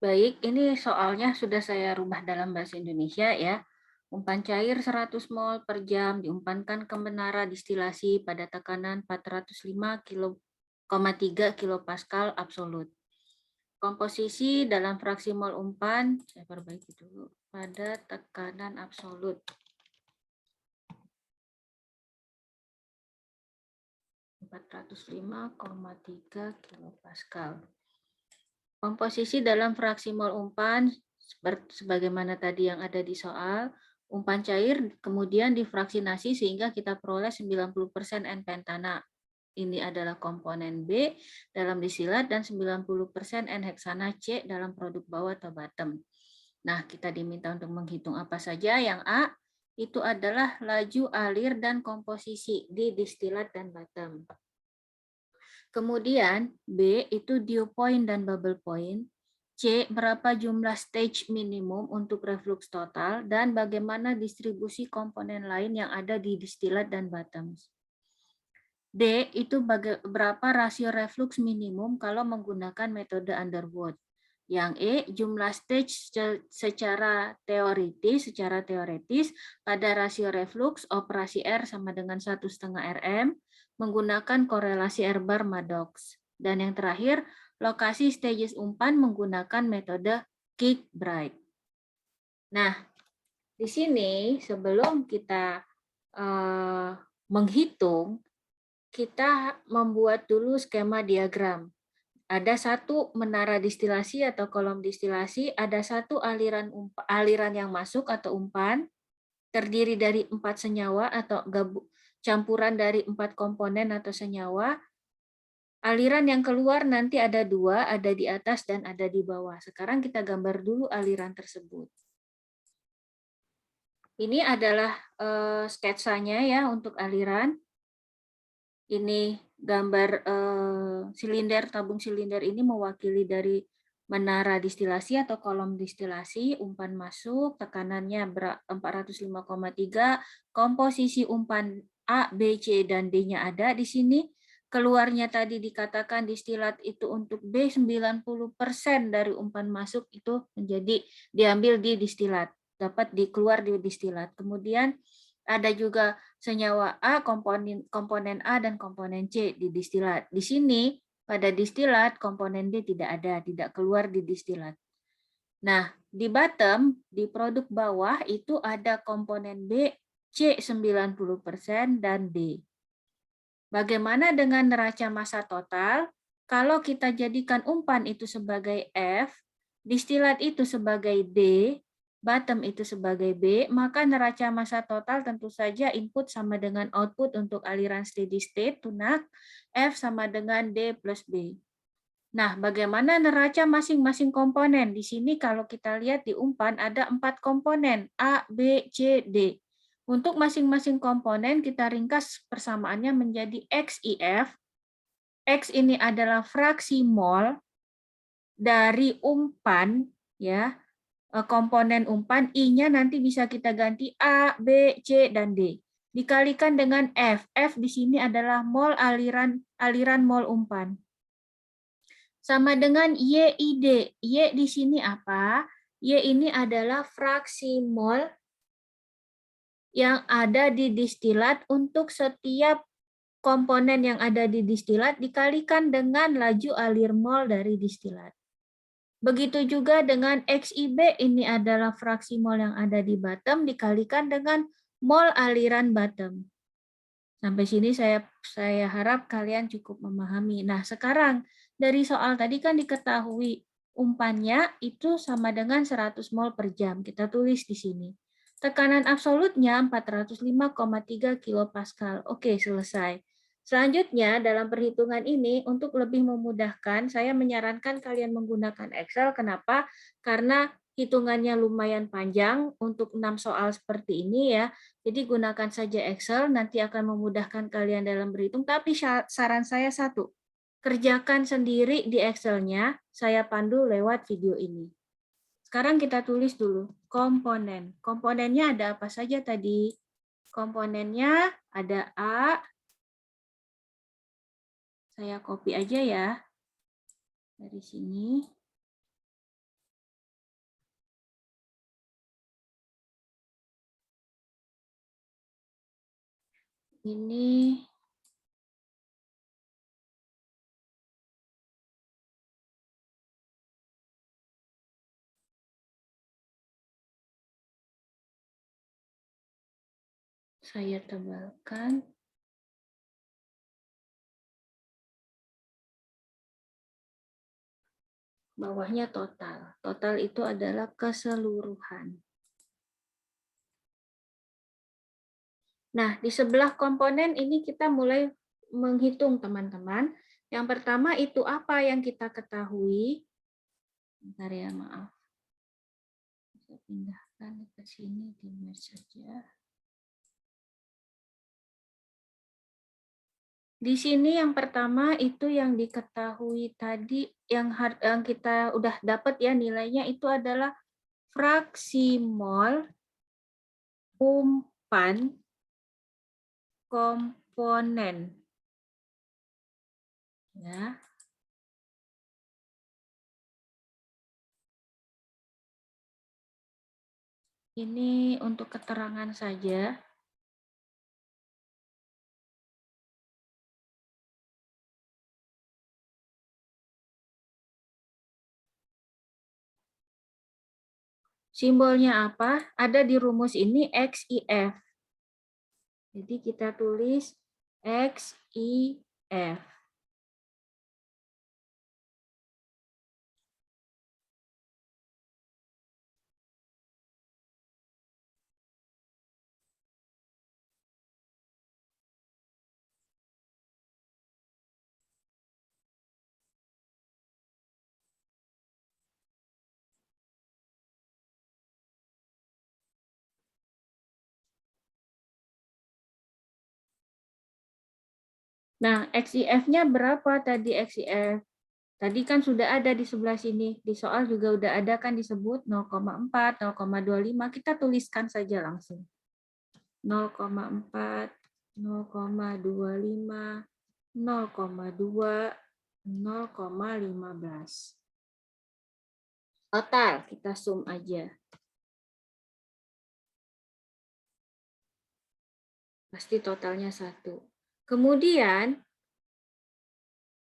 Baik, ini soalnya sudah saya rubah dalam bahasa Indonesia ya. Umpan cair 100 mol per jam diumpankan ke menara distilasi pada tekanan 405,3 kilopascal absolut. Komposisi dalam fraksi mol umpan, saya perbaiki dulu, pada tekanan absolut. 405,3 kilopascal. Komposisi dalam fraksi mol umpan sebagaimana tadi yang ada di soal, umpan cair kemudian difraksinasi sehingga kita peroleh 90% N-pentana. Ini adalah komponen B dalam disilat dan 90% N-heksana C dalam produk bawah atau bottom. Nah, kita diminta untuk menghitung apa saja. Yang A itu adalah laju, alir, dan komposisi di distilat dan bottom. Kemudian B itu dew point dan bubble point. C, berapa jumlah stage minimum untuk reflux total, dan bagaimana distribusi komponen lain yang ada di distilat dan bottoms. D, itu berapa rasio reflux minimum kalau menggunakan metode Underwood. Yang E, jumlah stage secara teoretis pada rasio reflux operasi R sama dengan 1,5 RM menggunakan korelasi R-bar-Maddox. Dan yang terakhir, lokasi stages umpan menggunakan metode Kirkbride. Nah, di sini sebelum kita menghitung, kita membuat dulu skema diagram. Ada satu menara distilasi atau kolom distilasi, ada satu aliran yang masuk atau umpan, terdiri dari 4 senyawa atau campuran dari 4 komponen atau senyawa. Aliran yang keluar nanti ada 2, ada di atas dan ada di bawah. Sekarang kita gambar dulu aliran tersebut. Ini adalah sketsanya ya untuk aliran. Ini gambar silinder, tabung silinder ini mewakili dari menara distilasi atau kolom distilasi, umpan masuk, tekanannya 405,3, komposisi umpan A, B, C, dan D-nya ada di sini. Keluarnya tadi dikatakan distilat itu untuk B, 90% dari umpan masuk itu menjadi diambil di distilat, dapat dikeluar di distilat. Kemudian ada juga senyawa A, komponen A dan komponen C di distilat. Di sini pada distilat komponen D tidak ada, tidak keluar di distilat. Nah, di bottom, di produk bawah itu ada komponen B, C 90% dan D. Bagaimana dengan neraca massa total? Kalau kita jadikan umpan itu sebagai F, distilat itu sebagai D, bottom itu sebagai B, maka neraca massa total tentu saja input sama dengan output untuk aliran steady state, tunak, F sama dengan D plus B. Nah, bagaimana neraca masing-masing komponen? Di sini kalau kita lihat di umpan ada 4 komponen, A, B, C, D. Untuk masing-masing komponen kita ringkas persamaannya menjadi XIF. X ini adalah fraksi mol dari umpan, ya, komponen umpan. I-nya nanti bisa kita ganti A, B, C, dan D. Dikalikan dengan F. F di sini adalah mol aliran mol umpan. Sama dengan YID. Y di sini apa? Y ini adalah fraksi mol yang ada di distilat untuk setiap komponen yang ada di distilat dikalikan dengan laju alir mol dari distilat. Begitu juga dengan XIB, ini adalah fraksi mol yang ada di bottom dikalikan dengan mol aliran bottom. Sampai sini saya harap kalian cukup memahami. Nah, sekarang dari soal tadi kan diketahui umpannya itu sama dengan 100 mol per jam. Kita tulis di sini. Tekanan absolutnya 405,3 kilopascal. Oke, selesai. Selanjutnya, dalam perhitungan ini, untuk lebih memudahkan, saya menyarankan kalian menggunakan Excel. Kenapa? Karena hitungannya lumayan panjang untuk 6 soal seperti ini ya. Jadi gunakan saja Excel, nanti akan memudahkan kalian dalam berhitung. Tapi saran saya satu, kerjakan sendiri di Excel-nya, saya pandu lewat video ini. Sekarang kita tulis dulu komponen. Komponennya ada apa saja tadi? Komponennya ada A. Saya copy aja ya. Dari sini. Ini saya tebalkan. Bawahnya total. Total itu adalah keseluruhan. Nah, di sebelah komponen ini kita mulai menghitung, teman-teman. Yang pertama itu apa yang kita ketahui. Bentar ya, maaf. Saya pindahkan ke sini, di merge saja. Di sini yang pertama itu yang diketahui tadi, yang kita udah dapat ya nilainya itu adalah fraksi mol umpan komponen. Ya. Ini untuk keterangan saja. Simbolnya apa? Ada di rumus ini XIF. Jadi kita tulis XIF. Nah, XIF-nya berapa tadi XIF? Tadi kan sudah ada di sebelah sini. Di soal juga udah ada kan disebut 0,4, 0,25. Kita tuliskan saja langsung. 0,4, 0,25, 0,2, 0,15. Total, kita sum aja. Pasti totalnya 1. Kemudian,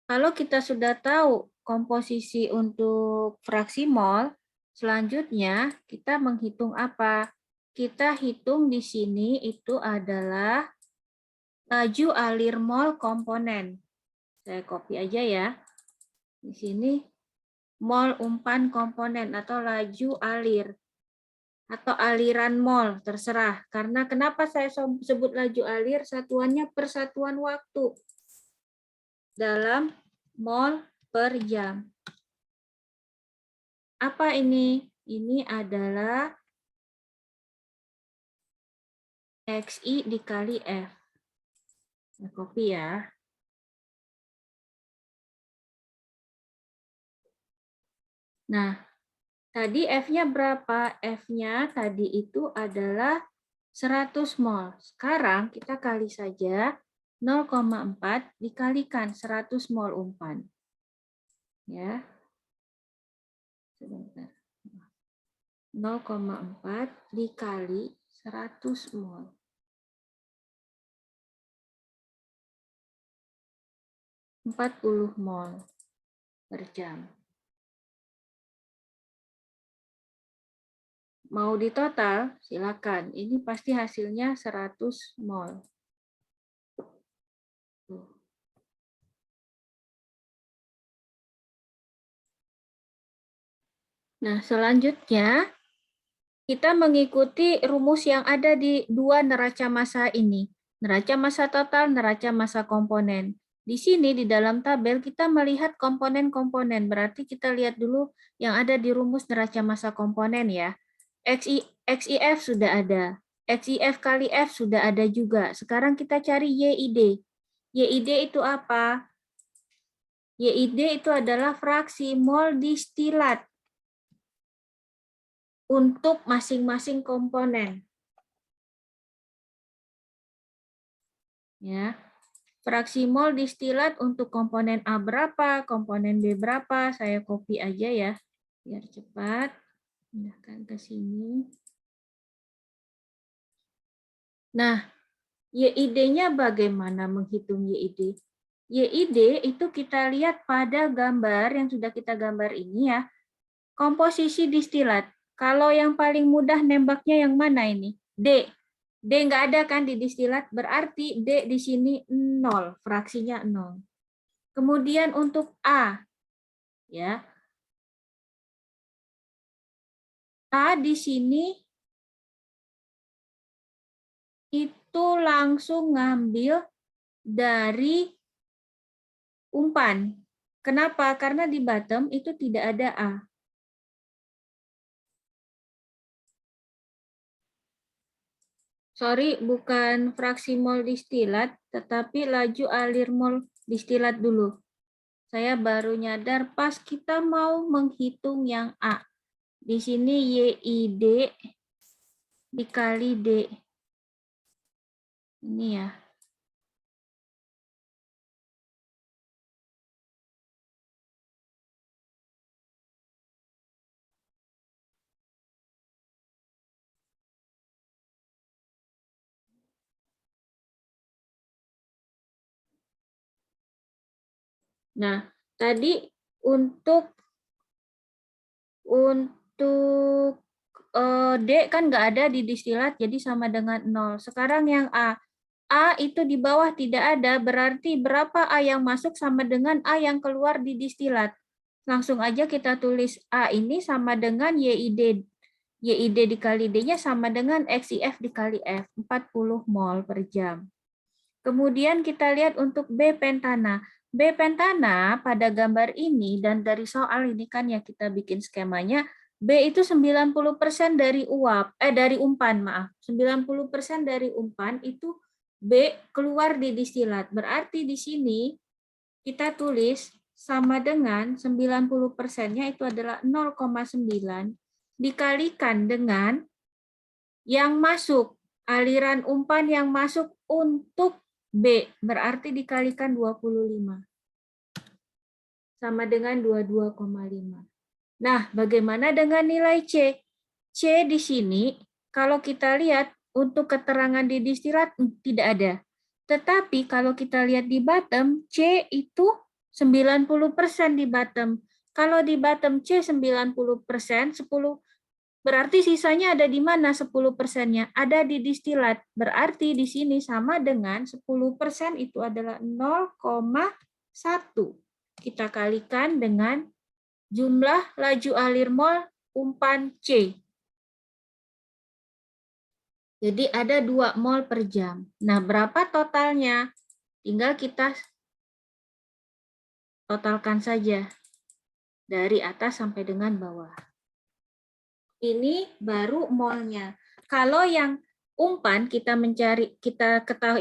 kalau kita sudah tahu komposisi untuk fraksi mol, selanjutnya kita menghitung apa? Kita hitung di sini itu adalah laju alir mol komponen. Saya copy aja ya. Di sini mol umpan komponen atau laju alir. Atau aliran mol, terserah. Karena kenapa saya sebut laju alir? Satuannya persatuan waktu dalam mol per jam. Apa ini? Ini adalah XI dikali F. Nah, copy ya. Nah, tadi F-nya berapa? F-nya tadi itu adalah 100 mol. Sekarang kita kali saja 0,4 dikalikan 100 mol umpan. Ya. Sebentar. 0,4 dikali 100 mol. 40 mol per jam. Mau di total, silakan. Ini pasti hasilnya 100 mol. Nah, selanjutnya kita mengikuti rumus yang ada di dua neraca massa ini. Neraca massa total, neraca massa komponen. Di sini di dalam tabel kita melihat komponen-komponen. Berarti kita lihat dulu yang ada di rumus neraca massa komponen ya. XIF sudah ada. XIF kali F sudah ada juga. Sekarang kita cari YID. YID itu apa? YID itu adalah fraksi mol distilat untuk masing-masing komponen. Ya. Fraksi mol distilat untuk komponen A berapa, komponen B berapa, saya copy aja ya, biar cepat. Pindahkan ke sini. Nah, YID-nya bagaimana menghitung YID? YID itu kita lihat pada gambar yang sudah kita gambar ini ya. Komposisi distilat. Kalau yang paling mudah nembaknya yang mana ini? D. D nggak ada kan di distilat, berarti D di sini 0, fraksinya 0. Kemudian untuk A, ya. A di sini itu langsung ngambil dari umpan. Kenapa? Karena di bottom itu tidak ada A. Sorry, bukan fraksi mol distilat, tetapi laju alir mol distilat dulu. Saya baru nyadar pas kita mau menghitung yang A. Di sini YID dikali D. Ini ya. Nah, tadi untuk D kan nggak ada di distilat, jadi sama dengan 0. Sekarang yang A. A itu di bawah tidak ada, berarti berapa A yang masuk sama dengan A yang keluar di distilat. Langsung aja kita tulis A ini sama dengan YID. YID dikali D-nya sama dengan XIF dikali F, 40 mol per jam. Kemudian kita lihat untuk B pentana. B pentana pada gambar ini dan dari soal ini kan ya kita bikin skemanya, B itu 90% dari dari umpan, maaf. 90% dari umpan itu B keluar di distilat. Berarti di sini kita tulis sama dengan 90%-nya itu adalah 0,9 dikalikan dengan yang masuk, aliran umpan yang masuk untuk B, berarti dikalikan 25. Sama dengan 22,5. Nah, bagaimana dengan nilai C? C di sini, kalau kita lihat untuk keterangan di distilat tidak ada. Tetapi kalau kita lihat di bottom, C itu 90% di bottom. Kalau di bottom C 90%, 10 berarti sisanya ada di mana 10%-nya? Ada di distilat. Berarti di sini sama dengan 10% itu adalah 0,1. Kita kalikan dengan jumlah laju alir mol umpan C. Jadi ada 2 mol per jam. Nah, berapa totalnya? Tinggal kita totalkan saja. Dari atas sampai dengan bawah. Ini baru molnya. Kalau yang umpan kita mencari,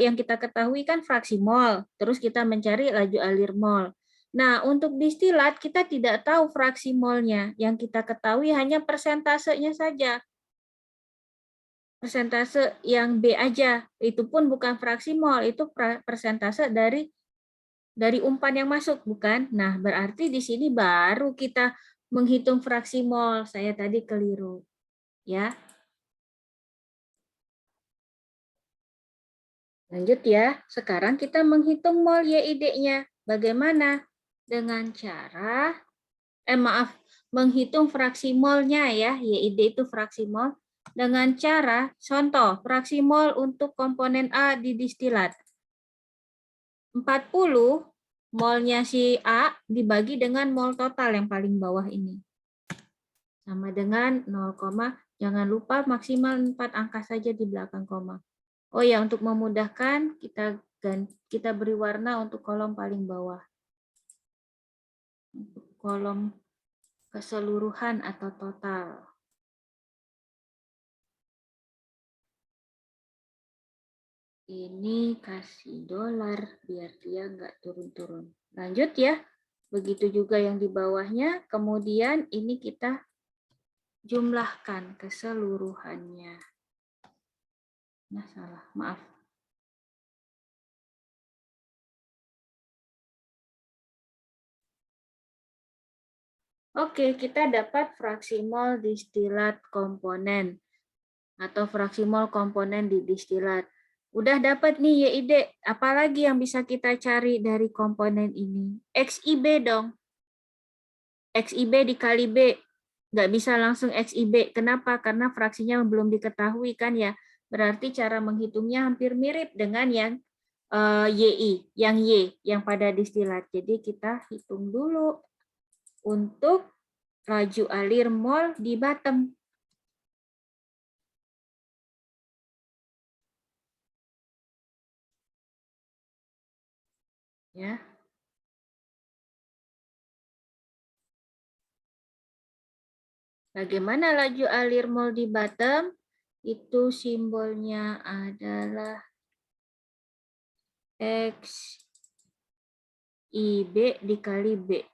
yang kita ketahui kan fraksi mol, terus kita mencari laju alir mol. Nah, untuk distilat kita tidak tahu fraksi molnya, yang kita ketahui hanya persentasenya saja. Persentase yang B aja, itu pun bukan fraksi mol, itu persentase dari umpan yang masuk, bukan? Nah, berarti di sini baru kita menghitung fraksi mol. Saya tadi keliru. Ya. Lanjut ya. Sekarang kita menghitung mol YID-nya. Bagaimana? Dengan cara menghitung fraksi molnya ya. YID itu fraksi mol dengan cara contoh fraksi mol untuk komponen A di distilat. 40 molnya si A dibagi dengan mol total yang paling bawah ini. Sama dengan 0, jangan lupa maksimal 4 angka saja di belakang koma. Oh ya, untuk memudahkan kita beri warna untuk kolom paling bawah. Untuk kolom keseluruhan atau total. Ini kasih dolar biar dia nggak turun-turun. Lanjut ya. Begitu juga yang di bawahnya. Kemudian ini kita jumlahkan keseluruhannya. Nah, salah. Maaf. Oke, kita dapat fraksi mol distilat komponen atau fraksi mol komponen di distilat. Udah dapat nih YID, apalagi yang bisa kita cari dari komponen ini? XIB dong. XIB dikali B. Nggak bisa langsung XIB. Kenapa? Karena fraksinya belum diketahui kan ya. Berarti cara menghitungnya hampir mirip dengan yang YI, yang Y, yang pada distilat. Jadi kita hitung dulu untuk laju alir mol di bottom. Ya. Bagaimana laju alir mol di bottom? Itu simbolnya adalah X IB dikali B.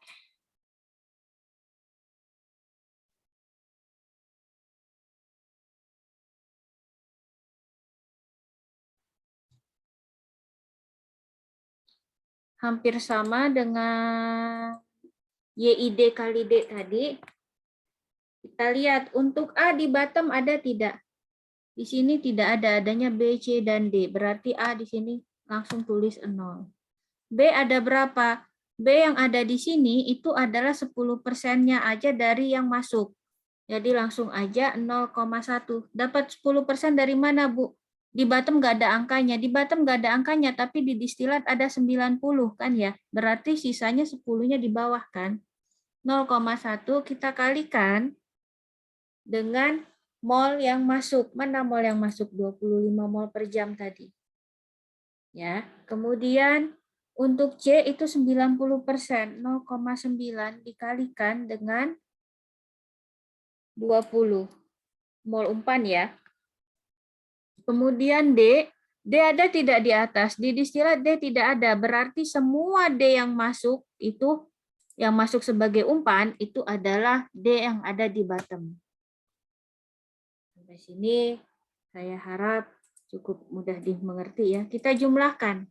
Hampir sama dengan YID kali D tadi. Kita lihat untuk A di bottom ada tidak? Di sini tidak ada, adanya B, C, dan D. Berarti A di sini langsung tulis 0. B ada berapa? B yang ada di sini itu adalah 10%-nya aja dari yang masuk. Jadi langsung aja 0,1. Dapat 10% dari mana, Bu? Di bottom nggak ada angkanya. Di bottom nggak ada angkanya, tapi di distilat ada 90 kan ya. Berarti sisanya 10-nya di bawah kan. 0,1 kita kalikan dengan mol yang masuk. Mana mol yang masuk? 25 mol per jam tadi. Ya. Kemudian untuk C itu 90%. 0,9 dikalikan dengan 20 mol umpan ya. Kemudian D ada tidak di atas? Di distilat D tidak ada. Berarti semua D yang masuk itu, yang masuk sebagai umpan, itu adalah D yang ada di bottom. Sampai sini saya harap cukup mudah dimengerti ya. Kita jumlahkan.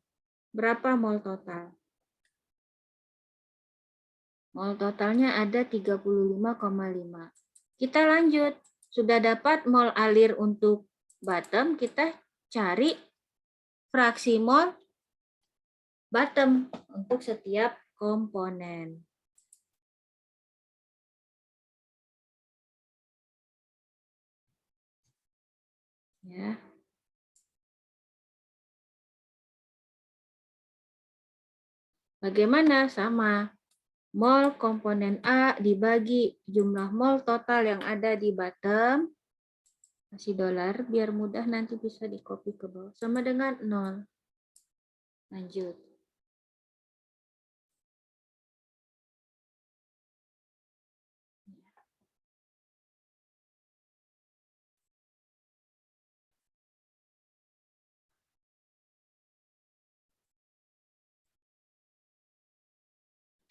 Berapa mol total? Mol totalnya ada 35,5. Kita lanjut. Sudah dapat mol alir untuk bottom, kita cari fraksi mol bottom untuk setiap komponen. Ya. Bagaimana? Sama. Mol komponen A dibagi jumlah mol total yang ada di bottom, kasih dolar, biar mudah nanti bisa di copy ke bawah, sama dengan 0. Lanjut.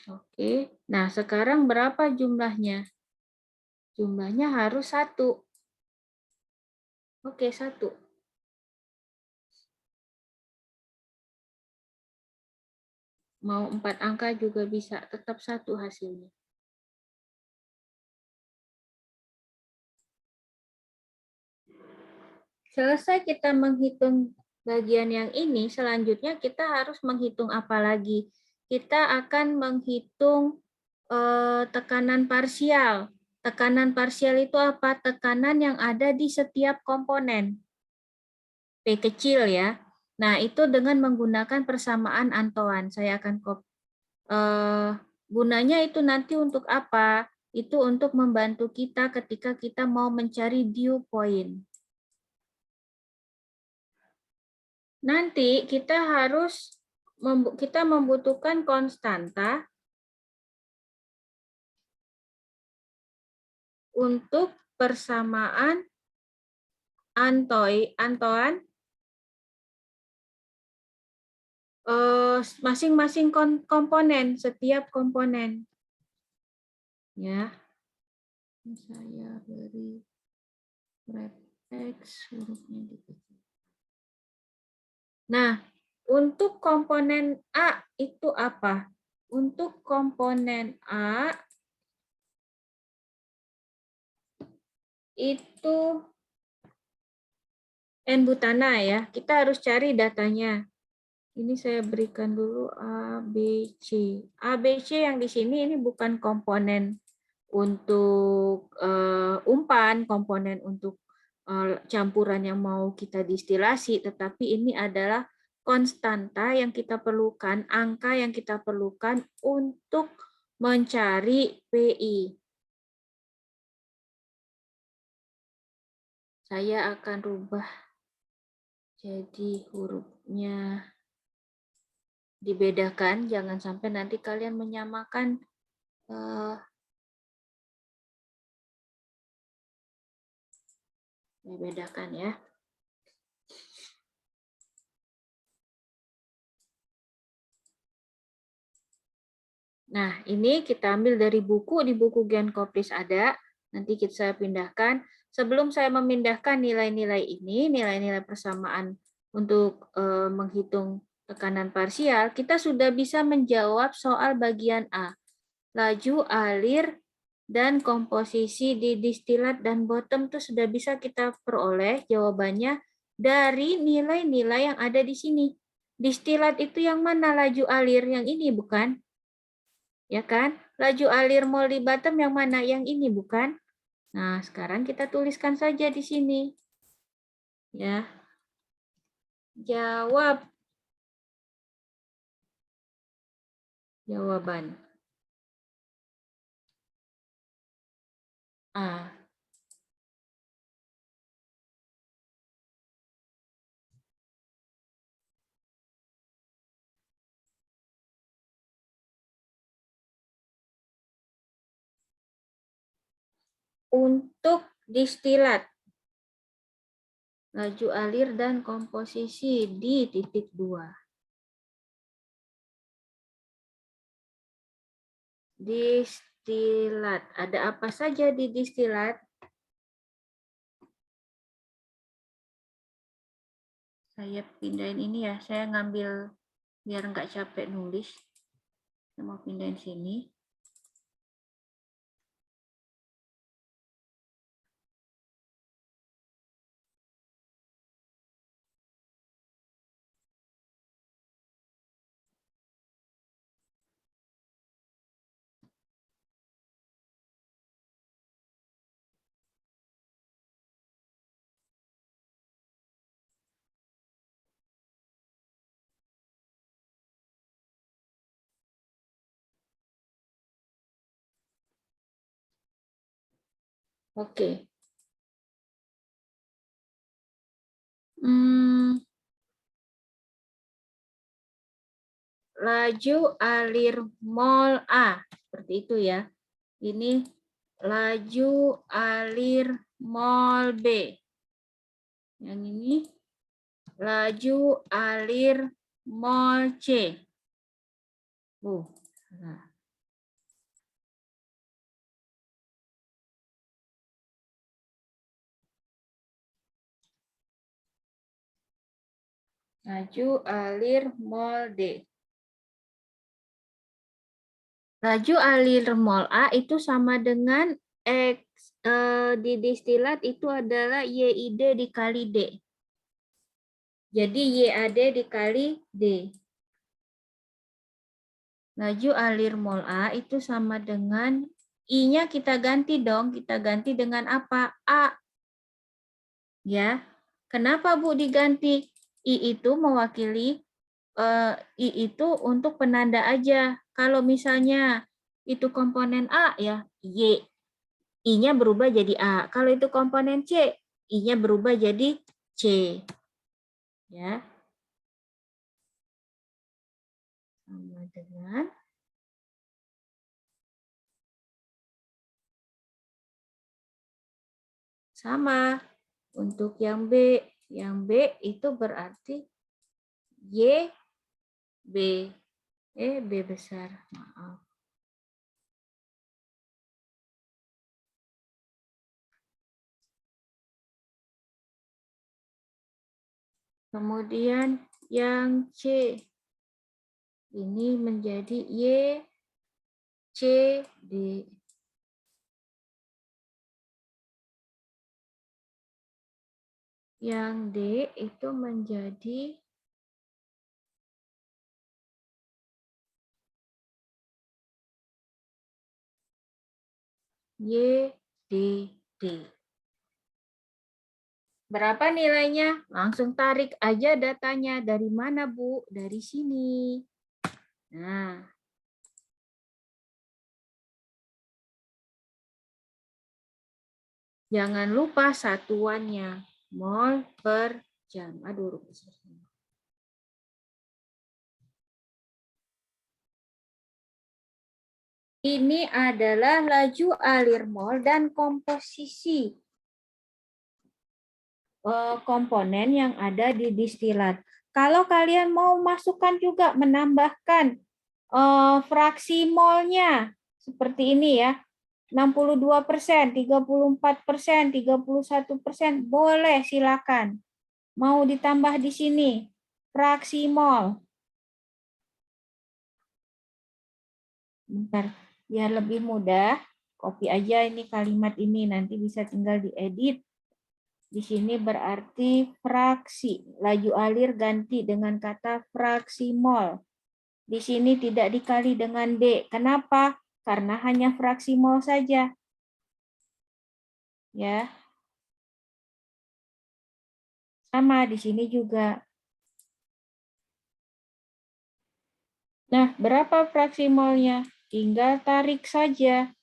Oke, nah sekarang berapa jumlahnya? Jumlahnya harus 1. Oke, 1. Mau 4 angka juga bisa, tetap 1 hasilnya. Selesai kita menghitung bagian yang ini, selanjutnya kita harus menghitung apa lagi? Kita akan menghitung tekanan parsial. Tekanan parsial itu apa? Tekanan yang ada di setiap komponen. P kecil ya. Nah, itu dengan menggunakan persamaan Antoine. Saya akan gunanya itu nanti untuk apa? Itu untuk membantu kita ketika kita mau mencari dew point. Nanti kita membutuhkan konstanta untuk persamaan Antoine masing-masing komponen, setiap komponen. Ya. Saya beri ref X hurufnya dikecil. Nah, untuk komponen A itu apa? Untuk komponen A itu N-butana ya. Kita harus cari datanya. Ini saya berikan dulu A, B, C. A, B, C yang di sini ini bukan komponen untuk umpan, komponen untuk campuran yang mau kita distilasi, tetapi ini adalah konstanta yang kita perlukan, angka yang kita perlukan untuk mencari PI. Saya akan rubah jadi hurufnya dibedakan, jangan sampai nanti kalian menyamakan dibedakan ya. Nah, ini kita ambil dari buku, di buku Gen Koplis ada, nanti saya pindahkan. Sebelum saya memindahkan nilai-nilai ini, nilai-nilai persamaan untuk menghitung tekanan parsial, kita sudah bisa menjawab soal bagian A. Laju, alir, dan komposisi di distilat dan bottom itu sudah bisa kita peroleh jawabannya dari nilai-nilai yang ada di sini. Distilat itu yang mana, laju alir? Yang ini bukan? Ya kan? Laju alir mol di bottom yang mana? Yang ini bukan? Nah, sekarang kita tuliskan saja di sini. Ya. Jawab. Jawaban A. Untuk distilat, laju alir dan komposisi di titik 2. Distilat. Ada apa saja di distilat? Saya pindahin ini ya. Saya ngambil biar nggak capek nulis. Saya mau pindahin sini. Oke. Laju alir mol A. Seperti itu ya. Ini laju alir mol B. Yang ini laju alir mol C. Nah. Laju alir mol D. Laju alir mol A itu sama dengan X di distilat itu adalah YID dikali D. Jadi YAD dikali D. Laju alir mol A itu sama dengan I-nya kita ganti dong. Kita ganti dengan apa? A. Ya. Kenapa Bu diganti? I itu mewakili I itu untuk penanda aja. Kalau misalnya itu komponen A ya, Y. I-nya berubah jadi A. Kalau itu komponen C, I-nya berubah jadi C. Ya. Sama dengan sama untuk yang B. Yang B itu berarti Y, B. B besar. Maaf. Kemudian yang C. Ini menjadi Y, C, D. Yang D itu menjadi YDD. Berapa nilainya? Langsung tarik aja datanya. Dari mana, Bu? Dari sini. Nah, jangan lupa satuannya. Mol per jam. Aduh, rupiah. Ini adalah laju alir mol dan komposisi komponen yang ada di distilat. Kalau kalian mau masukkan juga menambahkan fraksi molnya seperti ini ya. 62%, 34%, 31%, boleh silakan. Mau ditambah di sini fraksi mol. Bentar, biar lebih mudah, copy aja ini kalimat ini, nanti bisa tinggal diedit. Di sini berarti fraksi, laju alir ganti dengan kata fraksi mol. Di sini tidak dikali dengan D. Kenapa? Karena hanya fraksi mol saja. Ya. Sama di sini juga. Nah, berapa fraksi molnya? Tinggal tarik saja.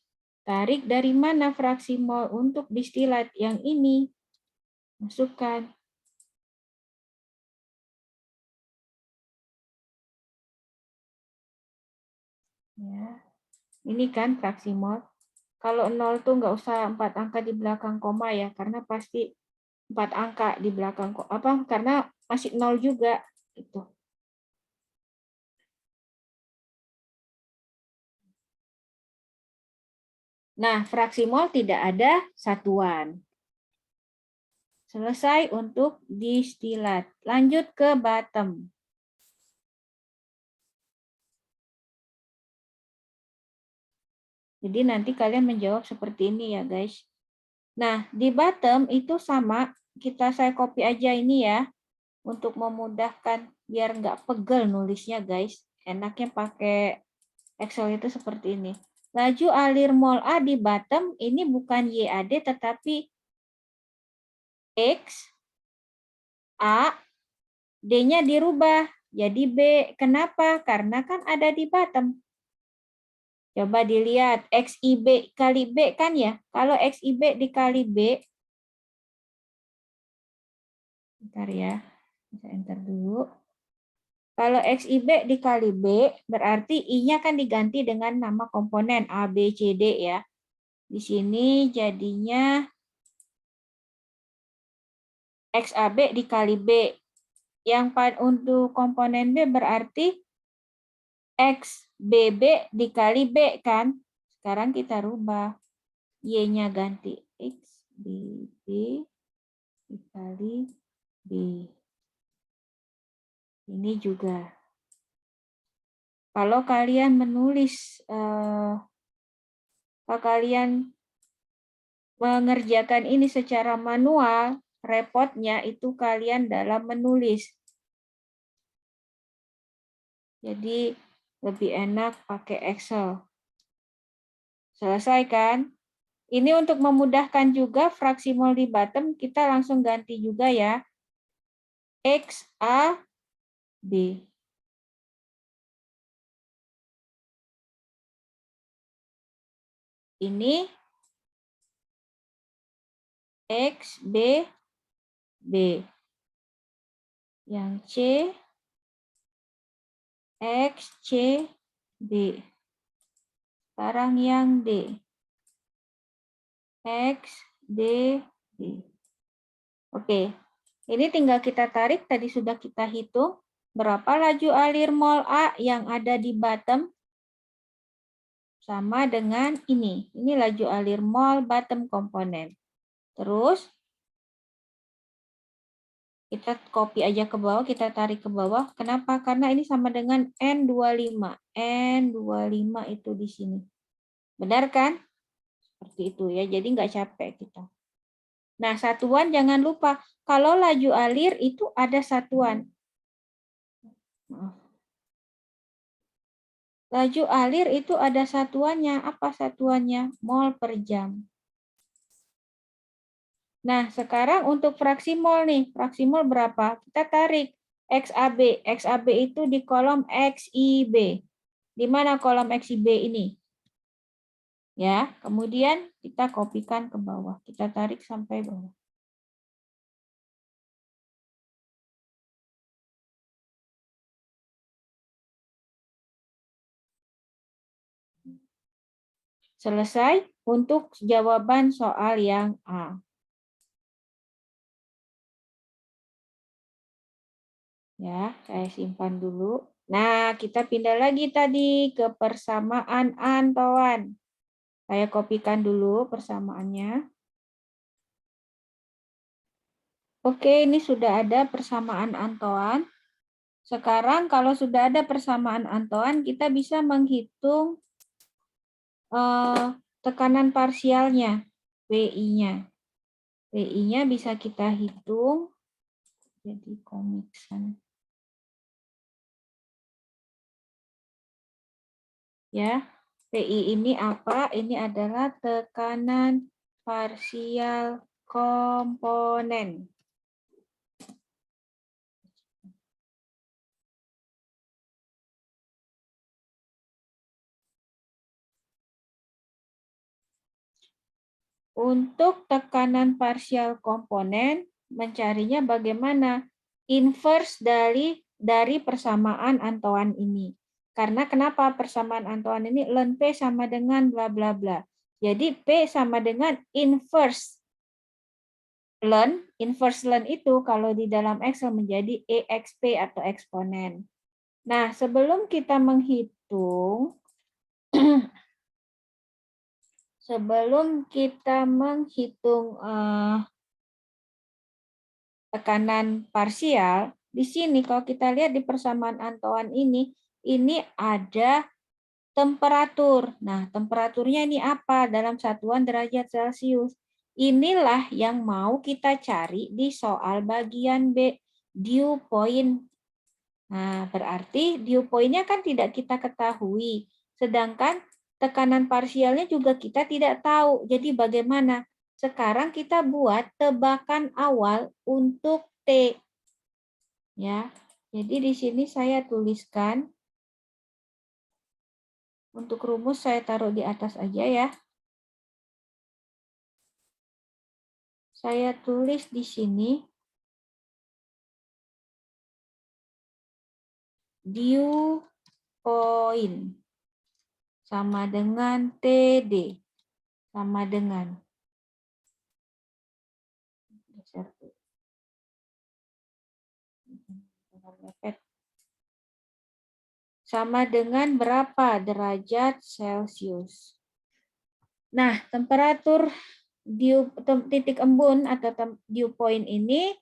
Tarik dari mana fraksi mol untuk distilat yang ini? Masukkan. Ya. Ini kan fraksi mol. Kalau 0 tuh nggak usah 4 angka di belakang koma ya, karena pasti 4 angka di belakang apa? Karena masih 0 juga. Itu. Nah, fraksi mol tidak ada satuan. Selesai untuk distilat. Lanjut ke bottom. Jadi nanti kalian menjawab seperti ini ya guys. Nah, di bottom itu sama, saya copy aja ini ya, untuk memudahkan biar nggak pegel nulisnya guys. Enaknya pakai Excel itu seperti ini. Laju alir mol A di bottom ini bukan YAD tetapi X, A, D-nya dirubah jadi B. Kenapa? Karena kan ada di bottom. Coba dilihat, XIB kali B kan ya? Kalau XIB dikali B, bentar ya, bisa enter dulu. Kalau XIB dikali B, berarti I-nya kan diganti dengan nama komponen A, B, C, D ya. Di sini jadinya XAB dikali B. Yang untuk komponen B berarti XBB dikali B kan. Sekarang kita rubah. Y-nya ganti XBB dikali B. Ini juga. Kalau kalian menulis, kalau kalian mengerjakan ini secara manual, repotnya itu kalian dalam menulis. Jadi lebih enak pakai Excel. Selesai kan? Ini untuk memudahkan juga fraksi mol di bottom, kita langsung ganti juga ya. X, A, B. Ini X, B, B. Yang C, X, C, B. Sekarang yang D. X, D, D. Oke, ini tinggal kita tarik, tadi sudah kita hitung. Berapa laju alir mol A yang ada di bottom? Sama dengan ini. Ini laju alir mol bottom komponen. Terus, kita copy aja ke bawah, kita tarik ke bawah. Kenapa? Karena ini sama dengan N25. N25 itu di sini. Benar kan? Seperti itu ya, jadi nggak capek kita. Nah, satuan jangan lupa. Kalau laju alir itu ada satuan. Laju alir itu ada satuannya. Apa satuannya? Mol per jam. Nah, sekarang untuk fraksi mol nih. Fraksi mol berapa? Kita tarik XAB. XAB itu di kolom XIB. Di mana kolom XIB ini? Ya, kemudian kita kopikan ke bawah. Kita tarik sampai bawah. Selesai untuk jawaban soal yang A. Ya, saya simpan dulu. Nah, kita pindah lagi tadi ke persamaan antauan. Saya kopikan dulu persamaannya. Oke, ini sudah ada persamaan antauan. Sekarang kalau sudah ada persamaan antauan, kita bisa menghitung tekanan parsialnya, PI-nya. PI-nya bisa kita hitung. Jadi komiksan. Ya, PI ini apa? Ini adalah tekanan parsial komponen. Untuk tekanan parsial komponen, mencarinya bagaimana? Inverse dari persamaan antauan ini. Karena kenapa persamaan antauan ini ln P sama dengan bla bla bla. Jadi P sama dengan inverse ln. Inverse ln itu kalau di dalam Excel menjadi EXP atau eksponen. Nah, sebelum kita menghitung tekanan parsial, di sini kalau kita lihat di persamaan antauan ini ada temperatur. Nah, temperaturnya ini apa? Dalam satuan derajat Celcius. Inilah yang mau kita cari di soal bagian B, dew point. Nah, berarti dew point-nya kan tidak kita ketahui. Sedangkan tekanan parsialnya juga kita tidak tahu. Jadi bagaimana? Sekarang kita buat tebakan awal untuk T. Ya. Jadi di sini saya tuliskan. Untuk rumus saya taruh di atas aja ya. Saya tulis di sini. Dew point sama dengan TD sama dengan berapa derajat Celcius. Nah, temperatur titik embun atau dew point ini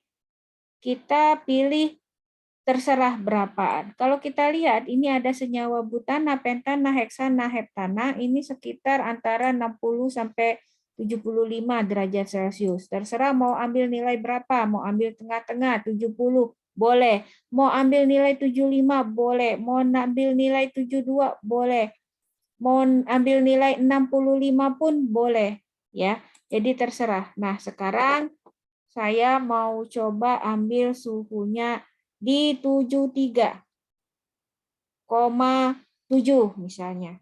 kita pilih terserah berapaan. Kalau kita lihat ini ada senyawa butana, pentana, heksana, heptana, ini sekitar antara 60 sampai 75 derajat Celcius. Terserah mau ambil nilai berapa, mau ambil tengah-tengah 70 boleh, mau ambil nilai 75 boleh, mau ambil nilai 72 boleh, mau ambil nilai 65 pun boleh, ya. Jadi terserah. Nah, sekarang saya mau coba ambil suhunya di 73,7 misalnya.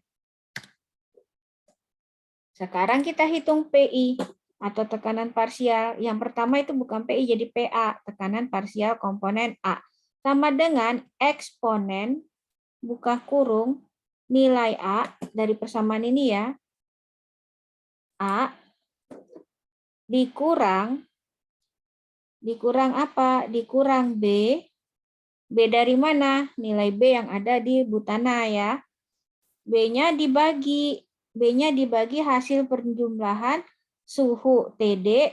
Sekarang kita hitung PI atau tekanan parsial. Yang pertama itu bukan PI jadi PA, tekanan parsial komponen A. Sama dengan eksponen buka kurung nilai A dari persamaan ini ya. A dikurang apa? Dikurang B. B dari mana? Nilai B yang ada di butana ya. B-nya dibagi hasil penjumlahan suhu TD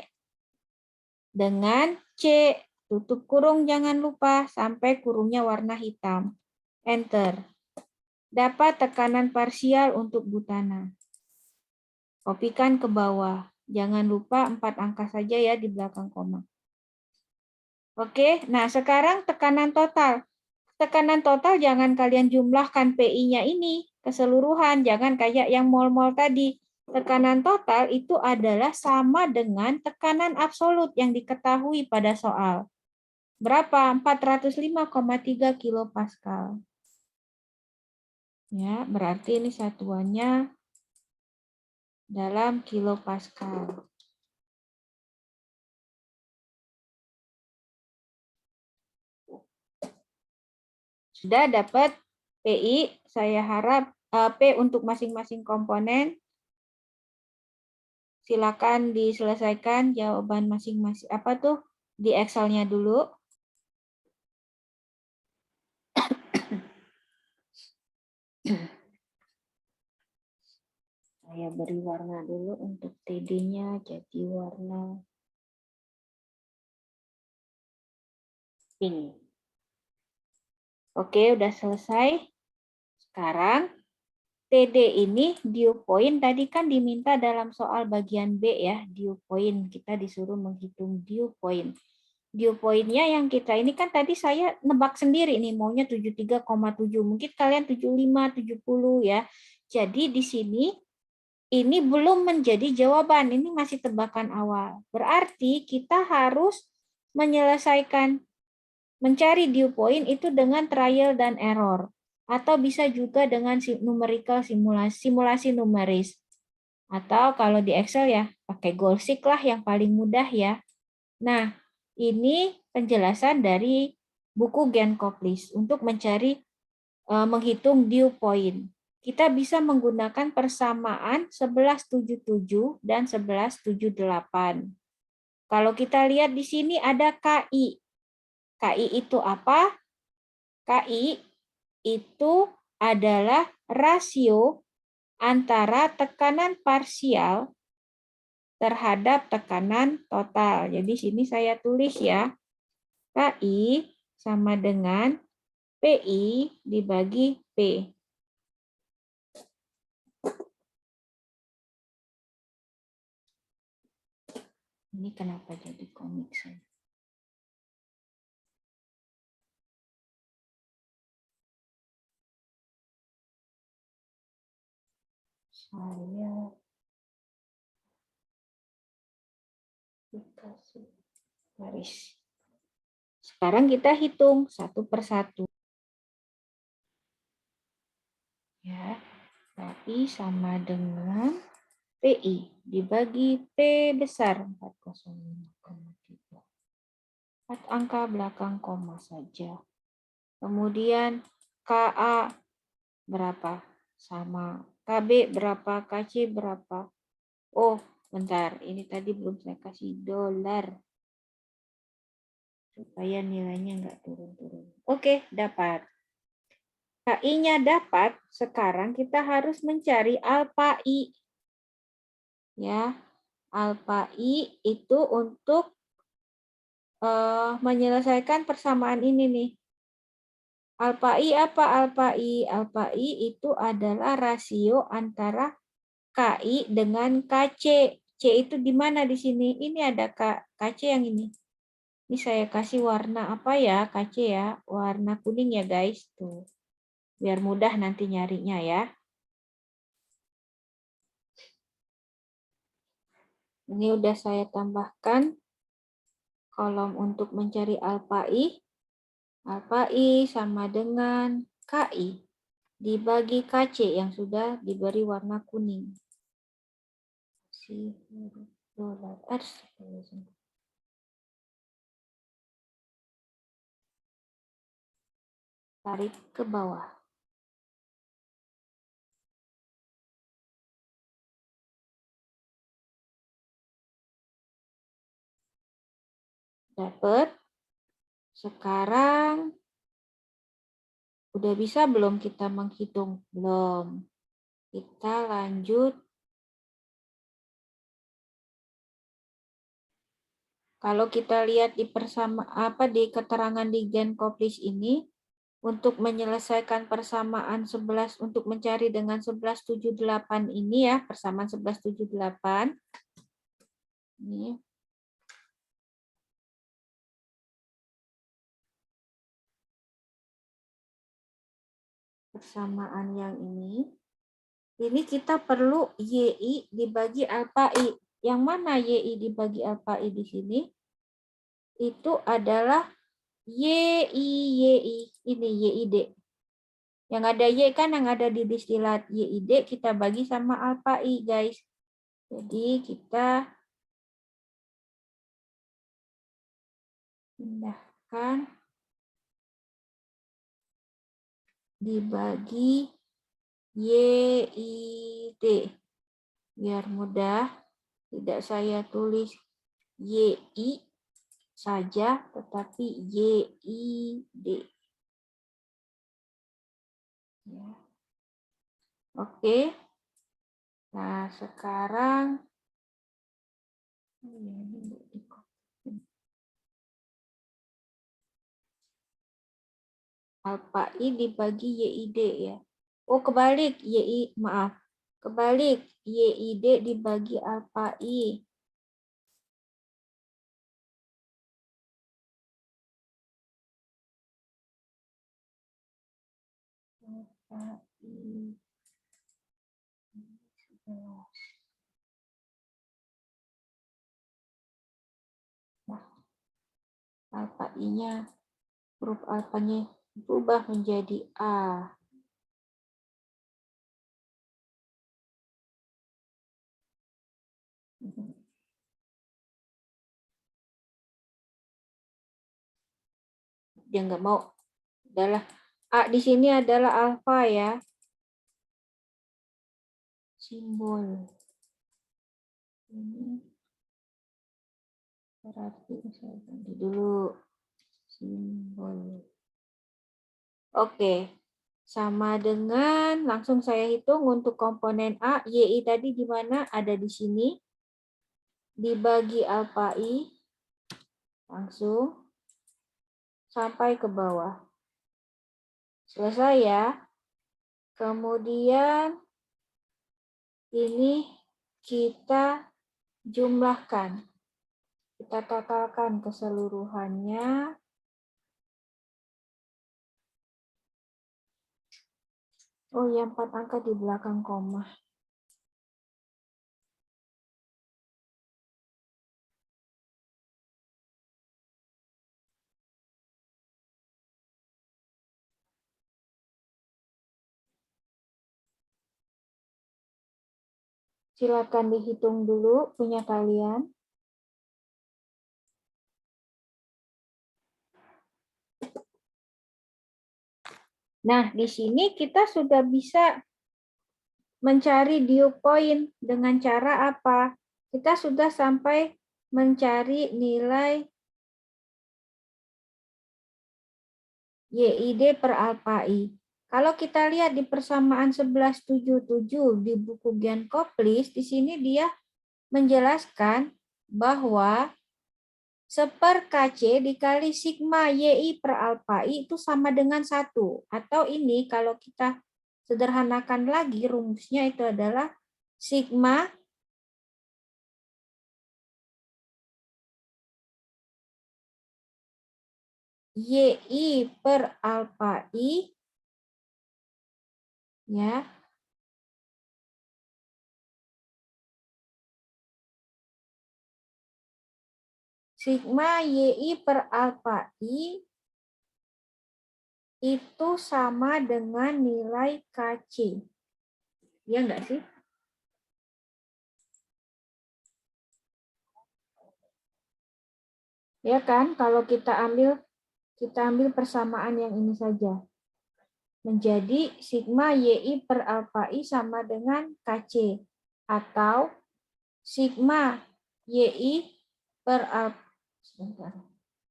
dengan C. Tutup kurung jangan lupa sampai kurungnya warna hitam. Enter. Dapat tekanan parsial untuk butana. Kopikan ke bawah. Jangan lupa 4 angka saja ya di belakang koma. Oke, nah sekarang tekanan total. Tekanan total jangan kalian jumlahkan PI-nya ini keseluruhan, jangan kayak yang mol-mol tadi. Tekanan total itu adalah sama dengan tekanan absolut yang diketahui pada soal. Berapa? 405,3 kilopascal. Ya, berarti ini satuannya dalam kilopascal. Sudah dapat PI, saya harap P untuk masing-masing komponen. Silakan diselesaikan jawaban masing-masing. Apa tuh? Di Excel-nya dulu. Saya beri warna dulu untuk TD-nya, jadi warna pink. Oke, udah selesai. Sekarang TD ini dew point tadi kan diminta dalam soal bagian B ya, dew point. Kita disuruh menghitung dew point. Dew point-nya yang kita ini kan tadi saya nebak sendiri nih, maunya 73,7. Mungkin kalian 75, 70 ya. Jadi di sini ini belum menjadi jawaban, ini masih tebakan awal. Berarti kita harus menyelesaikan, mencari dew point itu dengan trial dan error. Atau bisa juga dengan numerical simulasi numeris. Atau kalau di Excel ya, pakai Goalseek lah yang paling mudah ya. Nah, ini penjelasan dari buku Genkoplis untuk mencari, menghitung dew point. Kita bisa menggunakan persamaan 1177 dan 1178. Kalau kita lihat di sini ada KI. KI itu apa? KI itu adalah rasio antara tekanan parsial terhadap tekanan total. Jadi sini saya tulis ya. KI sama dengan PI dibagi P. Ini kenapa jadi komik saya? Saya dikasih garis. Sekarang kita hitung satu persatu. Ya, KI sama dengan PI dibagi P besar 405,3. 4 angka belakang koma saja. Kemudian KA berapa? Sama. KB berapa? KC berapa? Oh, bentar. Ini tadi belum saya kasih dolar. Supaya nilainya nggak turun-turun. Oke, dapat. KI-nya dapat, sekarang kita harus mencari alfa I. Ya, alfa I itu untuk menyelesaikan persamaan ini nih. Alfa I apa alfa I? Alfa I itu adalah rasio antara KI dengan KC. C itu di mana di sini? Ini ada KC yang ini. Ini saya kasih warna apa ya? KC ya. Warna kuning ya guys. Tuh. Biar mudah nanti nyarinya ya. Ini udah saya tambahkan kolom untuk mencari alfa I. Alfa I sama dengan KI dibagi KC yang sudah diberi warna kuning. Tarik ke bawah. Dapat. Sekarang udah bisa belum kita menghitung? Belum. Kita lanjut. Kalau kita lihat di di keterangan di Genkoplis ini, untuk menyelesaikan persamaan 11 untuk mencari dengan 1178 ini ya, persamaan 1178. Ini persamaan yang ini kita perlu YI dibagi alfa I. Yang mana YI dibagi alfa I di sini? Itu adalah YI. Ini YID. Yang ada Y kan yang ada di distilat. YID kita bagi sama alfa I, guys. Jadi kita pindahkan dibagi YID. Biar mudah, tidak saya tulis YI saja, tetapi YID. Ya. Oke. Nah, sekarang alfa I dibagi YID ya. Oh, kebalik. Maaf. Kebalik. YID dibagi alfa I. Alfa I. Nah, alfa I-nya, huruf alfanya berubah menjadi A. Dia nggak mau. Adalah A di sini adalah alfa ya. Simbol. Ini berarti saya ganti dulu simbol. Oke. Sama dengan, langsung saya hitung untuk komponen A, YI tadi di mana? Ada di sini. Dibagi alfa I, langsung sampai ke bawah. Selesai ya. Kemudian ini kita jumlahkan. Kita totalkan keseluruhannya. Oh ya, 4 angka di belakang koma. Silakan dihitung dulu punya kalian. Nah, di sini kita sudah bisa mencari dew point dengan cara apa? Kita sudah sampai mencari nilai YID per alfa I. Kalau kita lihat di persamaan 1177 di buku Gian Koplis, di sini dia menjelaskan bahwa seper KC dikali sigma YI per alfa I itu sama dengan 1. Atau ini kalau kita sederhanakan lagi, rumusnya itu adalah sigma YI per alfa I ya sigma YI per alfa I itu sama dengan nilai KC. Ya enggak sih? Ya kan, kalau kita ambil persamaan yang ini saja. Menjadi sigma YI per alfa I sama dengan KC. Atau sigma YI per alfa. Sebentar.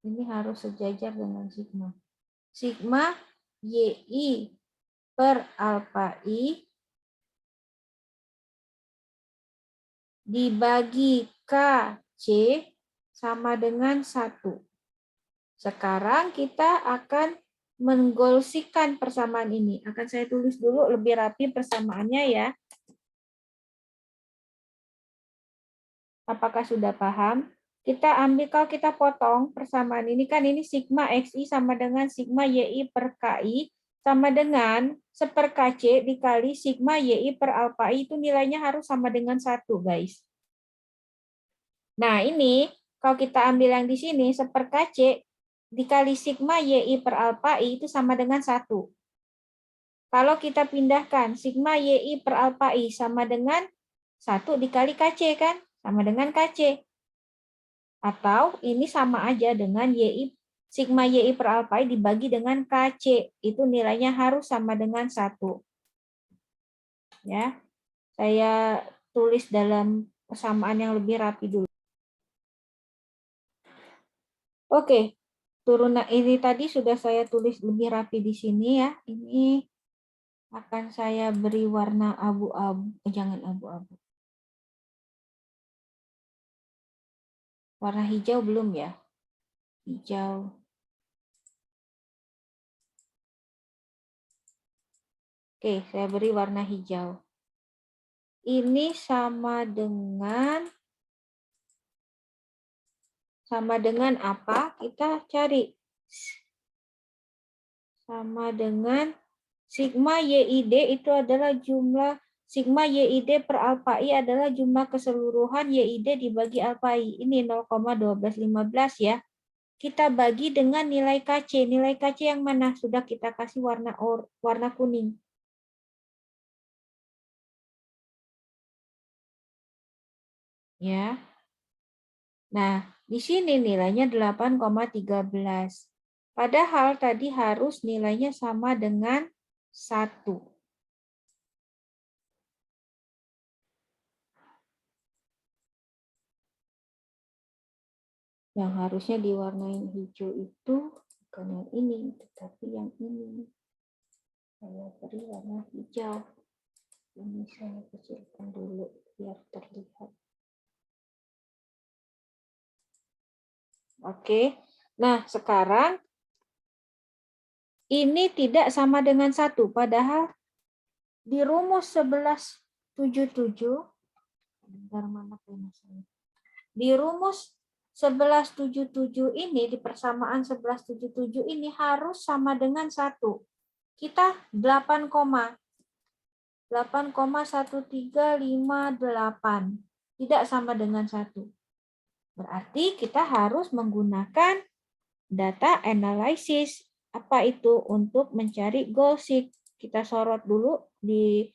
Ini harus sejajar dengan sigma. Sigma YI per alfa I dibagi KC sama dengan 1. Sekarang kita akan menggolsikan persamaan ini. Akan saya tulis dulu lebih rapi persamaannya ya. Apakah sudah paham? Kita ambil, kalau kita potong persamaan ini kan ini sigma XI sama dengan sigma YI per KI sama dengan 1 KC dikali sigma YI per alpha I, itu nilainya harus sama dengan 1, guys. Nah, ini kalau kita ambil yang di sini 1 KC dikali sigma YI per alpha I itu sama dengan 1. Kalau kita pindahkan sigma YI per alpha I sama dengan 1 dikali KC kan? Sama dengan KC. Atau ini sama aja dengan YI, sigma YI per alpha I dibagi dengan KC. Itu nilainya harus sama dengan 1. Ya, saya tulis dalam persamaan yang lebih rapi dulu. Oke, turunan ini tadi sudah saya tulis lebih rapi di sini ya. Ini akan saya beri warna abu-abu, jangan abu-abu. Warna hijau belum ya? Hijau. Oke, saya beri warna hijau. Ini sama dengan apa? Kita cari. Sama dengan sigma YID itu adalah jumlah sigma YID per alpha I adalah jumlah keseluruhan YID dibagi alpha I. Ini 0,1215 ya. Kita bagi dengan nilai KC. Nilai KC yang mana? Sudah kita kasih warna kuning. Ya. Nah, di sini nilainya 8,13. Padahal tadi harus nilainya sama dengan 1. Yang harusnya diwarnain hijau itu bukan yang ini, tetapi yang ini. Saya beri warna hijau. Ini saya kecilkan dulu biar terlihat. Oke. Nah, sekarang ini tidak sama dengan 1, padahal di rumus 1177, bentar mana pena saya. Di rumus 1177 ini, di persamaan 1177 ini harus sama dengan 1. Kita 8,1358. Tidak sama dengan 1. Berarti kita harus menggunakan data analysis. Apa itu? Untuk mencari goal seek. Kita sorot dulu di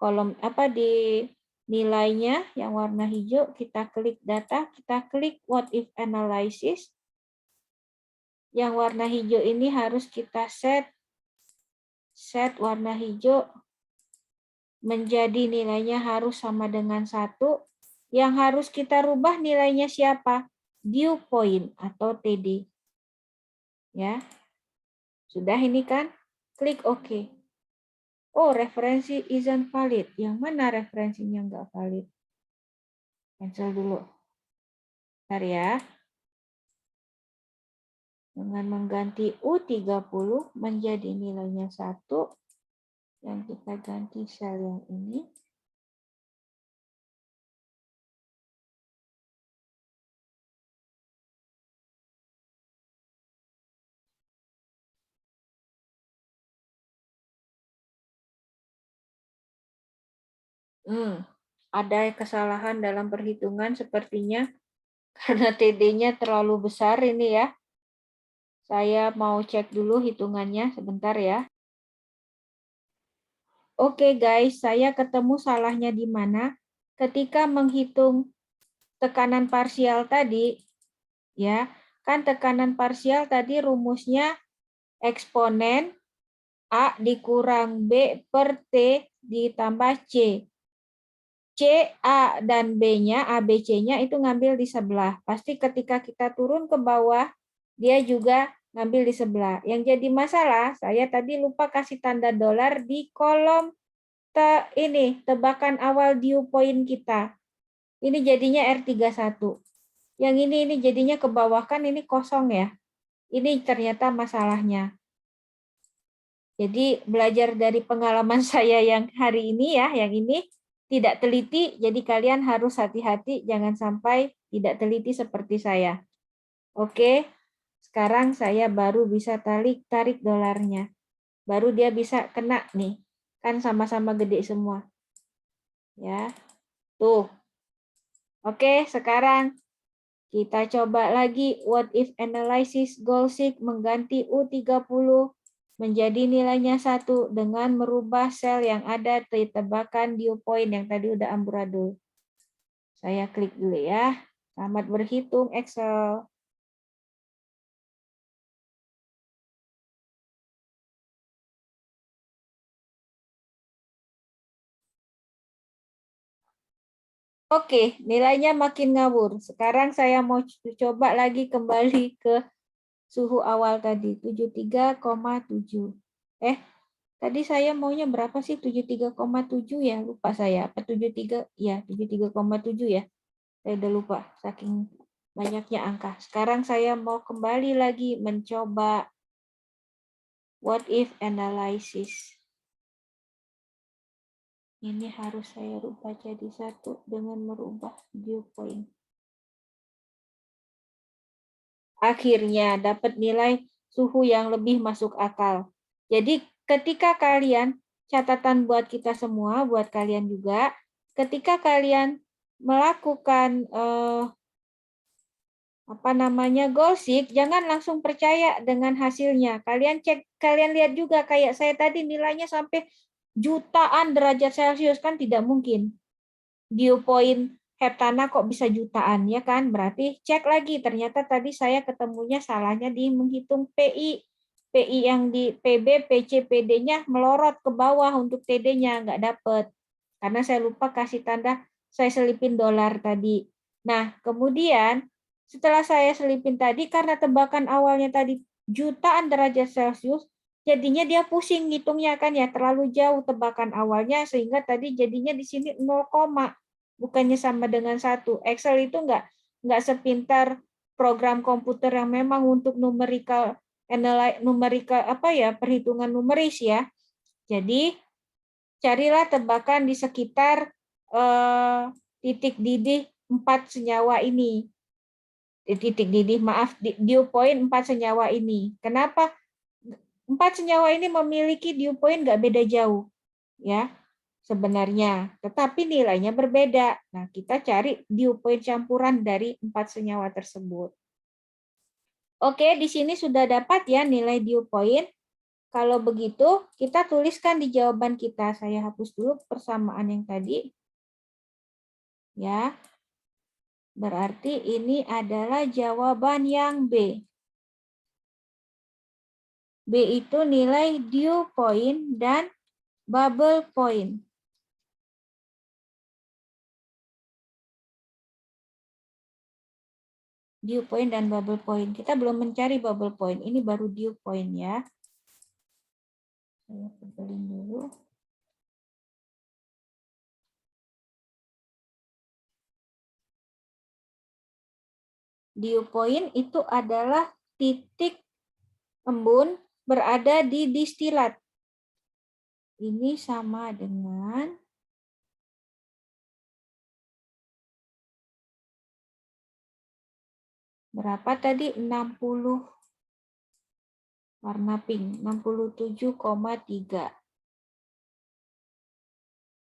kolom di nilainya yang warna hijau, kita klik data, kita klik what if analysis. Yang warna hijau ini harus kita set warna hijau menjadi nilainya harus sama dengan 1. Yang harus kita rubah nilainya siapa? Dew point atau TD. Ya. Sudah ini kan? Klik OK. Oh, referensi isn't valid. Yang mana referensinya nggak valid? Cancel dulu. Bentar ya. Dengan mengganti U30 menjadi nilainya 1. Yang kita ganti sel yang ini. Ada kesalahan dalam perhitungan sepertinya karena TD-nya terlalu besar ini ya. Saya mau cek dulu hitungannya sebentar ya. Oke guys, saya ketemu salahnya di mana. Ketika menghitung tekanan parsial tadi, ya kan tekanan parsial tadi rumusnya eksponen A dikurang B per T ditambah C. C, A, dan B-nya, A, B, C-nya itu ngambil di sebelah. Pasti ketika kita turun ke bawah, dia juga ngambil di sebelah. Yang jadi masalah, saya tadi lupa kasih tanda dolar di kolom tebakan awal dew point kita. Ini jadinya R31. Yang ini jadinya ke bawah, kan ini kosong ya. Ini ternyata masalahnya. Jadi belajar dari pengalaman saya yang hari ini ya, yang ini. tidak teliti, jadi kalian harus hati-hati, jangan sampai tidak teliti seperti saya. Oke, sekarang saya baru bisa tarik dolarnya. Baru dia bisa kena nih, kan sama-sama gede semua. Ya, tuh. Oke, sekarang kita coba lagi what if analysis goal-seek mengganti U30 menjadi nilainya 1 dengan merubah sel yang ada di tebakan dew point yang tadi udah amburadul. Saya klik dulu ya. Selamat berhitung Excel. Oke, nilainya makin ngawur. Sekarang saya mau coba lagi kembali ke suhu awal tadi, 73,7. Tadi saya maunya berapa sih? 73,7 ya, lupa saya. Apa 73? Ya, 73,7 ya. Saya udah lupa, saking banyaknya angka. Sekarang saya mau kembali lagi mencoba what if analysis. Ini harus saya rubah jadi 1 dengan merubah dew point. Akhirnya dapat nilai suhu yang lebih masuk akal. Jadi ketika kalian, catatan buat kita semua, buat kalian juga, ketika kalian melakukan goal-seek, jangan langsung percaya dengan hasilnya. Kalian cek, kalian lihat juga kayak saya tadi nilainya sampai jutaan derajat Celcius, kan tidak mungkin. Dew point heptana kok bisa jutaan, ya kan? Berarti cek lagi, ternyata tadi saya ketemunya salahnya di menghitung PI. PI yang di PB, PC, PD-nya melorot ke bawah untuk TD-nya, nggak dapet. Karena saya lupa kasih tanda, saya selipin dolar tadi. Nah, kemudian setelah saya selipin tadi, karena tebakan awalnya tadi jutaan derajat Celcius, jadinya dia pusing ngitungnya kan ya, terlalu jauh tebakan awalnya, sehingga tadi jadinya di sini 0, bukannya sama dengan 1. Excel itu nggak sepintar program komputer yang memang untuk numerical perhitungan numeris ya. Jadi carilah tebakan di sekitar titik didih 4 senyawa ini. Dew point 4 senyawa ini. Kenapa 4 senyawa ini memiliki dew point nggak beda jauh? Ya, sebenarnya, tetapi nilainya berbeda. Nah, kita cari dew point campuran dari 4 senyawa tersebut. Oke, di sini sudah dapat ya nilai dew point. Kalau begitu, kita tuliskan di jawaban kita. Saya hapus dulu persamaan yang tadi. Ya, berarti ini adalah jawaban yang B. B itu nilai dew point dan bubble point. Dew point dan bubble point. Kita belum mencari bubble point. Ini baru dew point ya. Saya tebelin dulu. Dew point itu adalah titik embun berada di distilat. Ini sama dengan berapa tadi? 60 warna pink, 67,3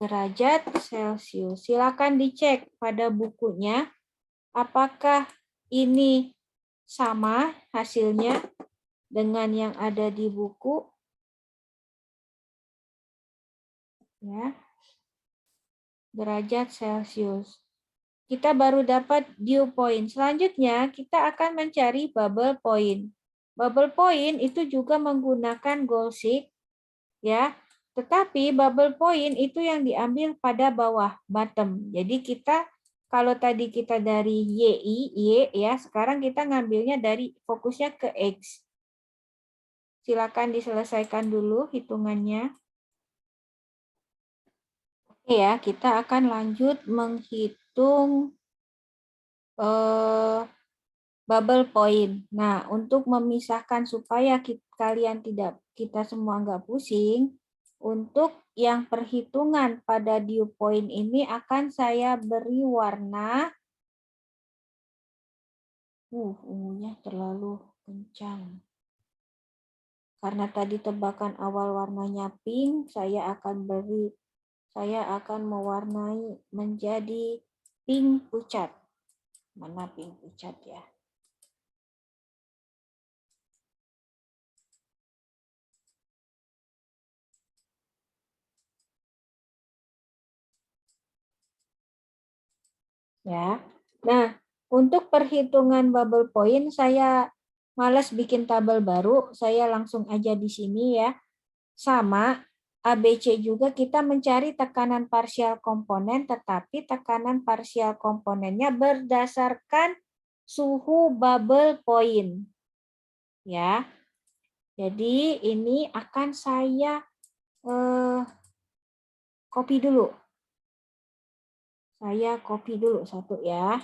derajat Celcius. Silakan dicek pada bukunya apakah ini sama hasilnya dengan yang ada di buku. Ya. Derajat Celcius. Kita baru dapat dew point. Selanjutnya kita akan mencari bubble point. Bubble point itu juga menggunakan goal-seek ya. Tetapi bubble point itu yang diambil pada bawah, bottom. Jadi kita kalau tadi kita dari Y ya, sekarang kita ngambilnya dari fokusnya ke X. Silakan diselesaikan dulu hitungannya. Oke ya, kita akan lanjut menghitung bubble point. Nah, untuk memisahkan supaya kalian tidak, kita semua nggak pusing, Untuk yang perhitungan pada dew point ini akan saya beri warna. Ungunya terlalu kencang. Karena tadi tebakan awal warnanya pink, saya akan mewarnai menjadi pink pucat. Mana pink pucat ya? Ya. Nah, untuk perhitungan bubble point saya malas bikin tabel baru, saya langsung aja di sini ya. Sama ABC juga kita mencari tekanan parsial komponen, tetapi tekanan parsial komponennya berdasarkan suhu bubble point. Ya. Jadi ini akan saya copy dulu. Saya copy dulu satu ya.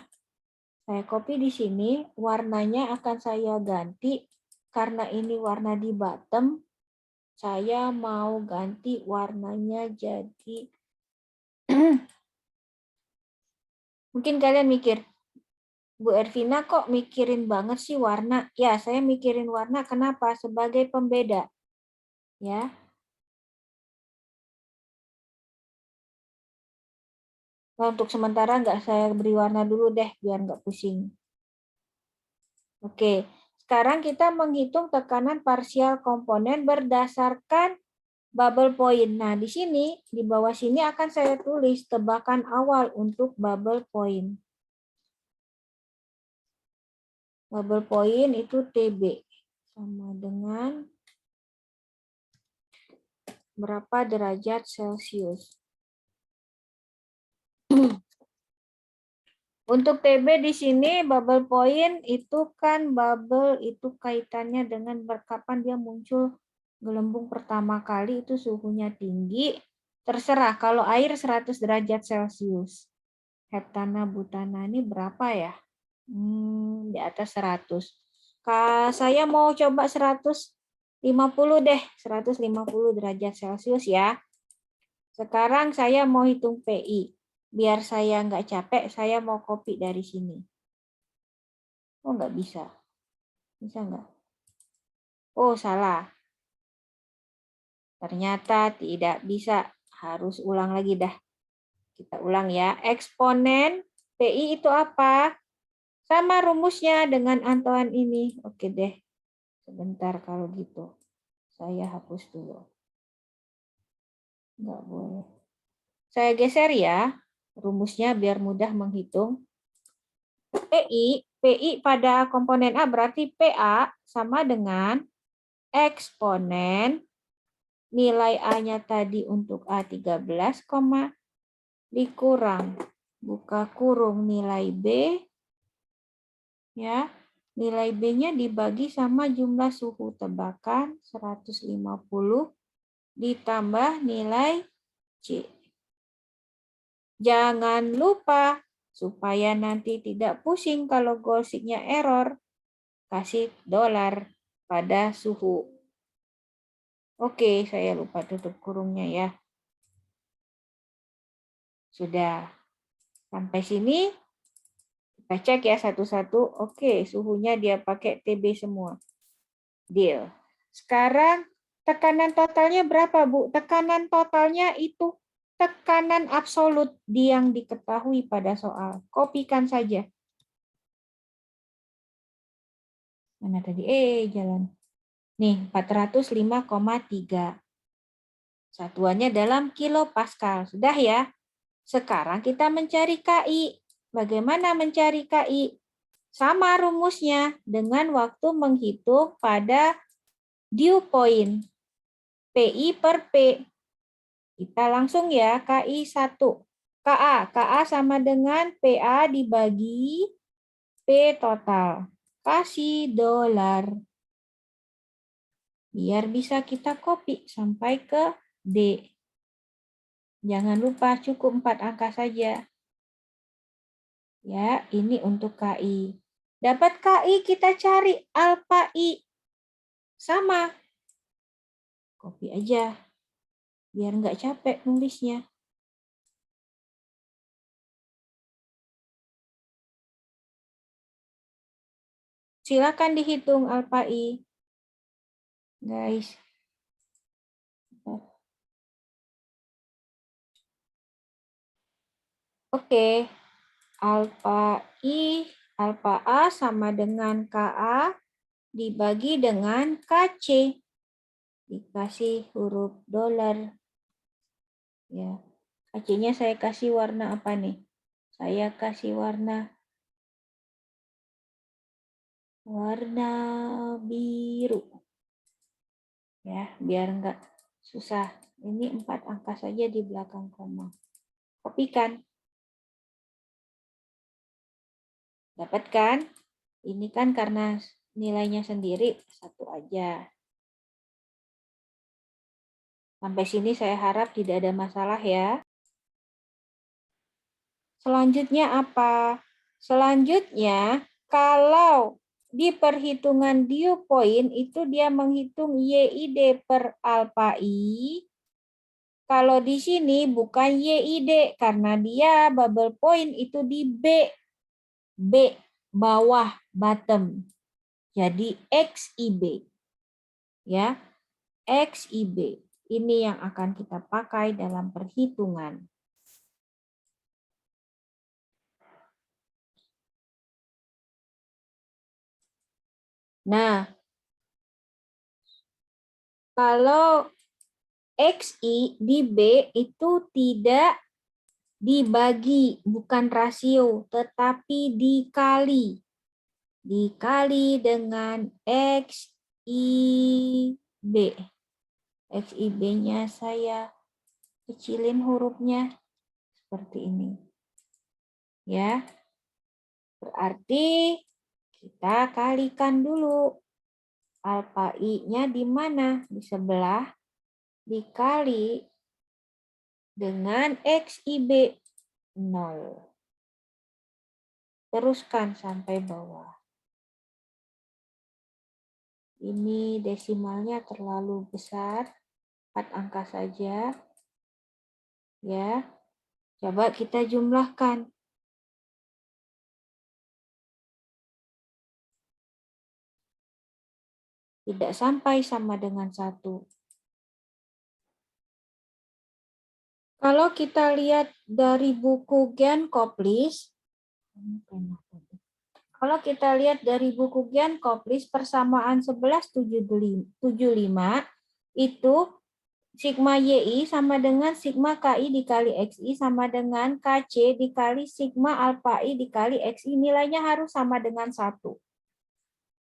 Saya copy di sini, warnanya akan saya ganti. Karena ini warna di bottom, saya mau ganti warnanya jadi... Mungkin kalian mikir, Bu Ervina kok mikirin banget sih warna? Ya, saya mikirin warna kenapa? Sebagai pembeda. Ya. Nah, untuk sementara nggak saya beri warna dulu deh, biar nggak pusing. Oke, sekarang kita menghitung tekanan parsial komponen berdasarkan bubble point. Nah, di sini, di bawah sini akan saya tulis tebakan awal untuk bubble point. Bubble point itu TB. Sama dengan berapa derajat Celcius. Untuk TB di sini bubble point itu kan bubble itu kaitannya dengan kapan dia muncul gelembung pertama kali itu suhunya tinggi. Terserah kalau air 100 derajat Celcius. Heptana butana ini berapa ya? Di atas 100. Saya mau coba 150 deh, 150 derajat Celcius ya. Sekarang saya mau hitung PI. Biar saya nggak capek, saya mau copy dari sini. Oh, nggak bisa. Bisa nggak? Oh, salah. Ternyata tidak bisa. Harus ulang lagi dah. Kita ulang ya. Eksponen PI itu apa? Sama rumusnya dengan Antoine ini. Oke deh. Sebentar kalau gitu. Saya hapus dulu. Nggak boleh. Saya geser ya. Rumusnya biar mudah menghitung. PI pada komponen A berarti PA sama dengan eksponen nilai A-nya tadi untuk A13, dikurang buka kurung nilai B ya. Nilai B-nya dibagi sama jumlah suhu tebakan 150 ditambah nilai C. Jangan lupa supaya nanti tidak pusing kalau goalsheet-nya error, kasih $, pada suhu. Oke, saya lupa tutup kurungnya ya. Sudah. Sampai sini kita cek ya satu-satu. Oke, suhunya dia pakai TB semua. Deal. Sekarang tekanan totalnya berapa, Bu? Tekanan totalnya itu tekanan absolut yang diketahui pada soal. Kopikan saja. Mana tadi? Jalan. Nih, 405,3. Satuannya dalam kilopascal. Sudah ya? Sekarang kita mencari KI. Bagaimana mencari KI? Sama rumusnya dengan waktu menghitung pada dew point. PI per P. Kita langsung ya, KI 1. KA sama dengan PA dibagi P total. Kasih $. Biar bisa kita copy sampai ke D. Jangan lupa cukup 4 angka saja. Ya, ini untuk KI. Dapat KI kita cari alpha I. Sama. Copy aja. biar nggak capek nulisnya. Silakan dihitung alfa I, guys. Oke, alfa I, alfa A sama dengan KA dibagi dengan KC. Dikasih huruf dolar. Ya, KC-nya saya kasih warna apa nih? Saya kasih warna biru. Ya, biar enggak susah. Ini 4 angka saja di belakang koma. Kopikan. Dapat kan? Ini kan karena nilainya sendiri, satu aja. Sampai sini saya harap tidak ada masalah ya. Selanjutnya apa? Selanjutnya, kalau di perhitungan dew point itu dia menghitung YID per alfa I. Kalau di sini bukan YID karena dia bubble point itu di B. B bawah bottom. Jadi XIB. Ya. XIB. Ini yang akan kita pakai dalam perhitungan. Nah, kalau XI di B itu tidak dibagi, bukan rasio, tetapi dikali. Dikali dengan XIB. XIB-nya saya kecilin hurufnya seperti ini. Ya. Berarti kita kalikan dulu. Alfa I-nya di mana? Di sebelah. Dikali dengan XIB 0. Teruskan sampai bawah. Ini desimalnya terlalu besar. 4 angka saja. Ya. Coba kita jumlahkan. Tidak sampai sama dengan 1. Kalau kita lihat dari buku Gian Koplis, persamaan 1175 itu sigma YI sama dengan sigma KI dikali XI sama dengan KC dikali sigma alfa I dikali XI. Nilainya harus sama dengan 1.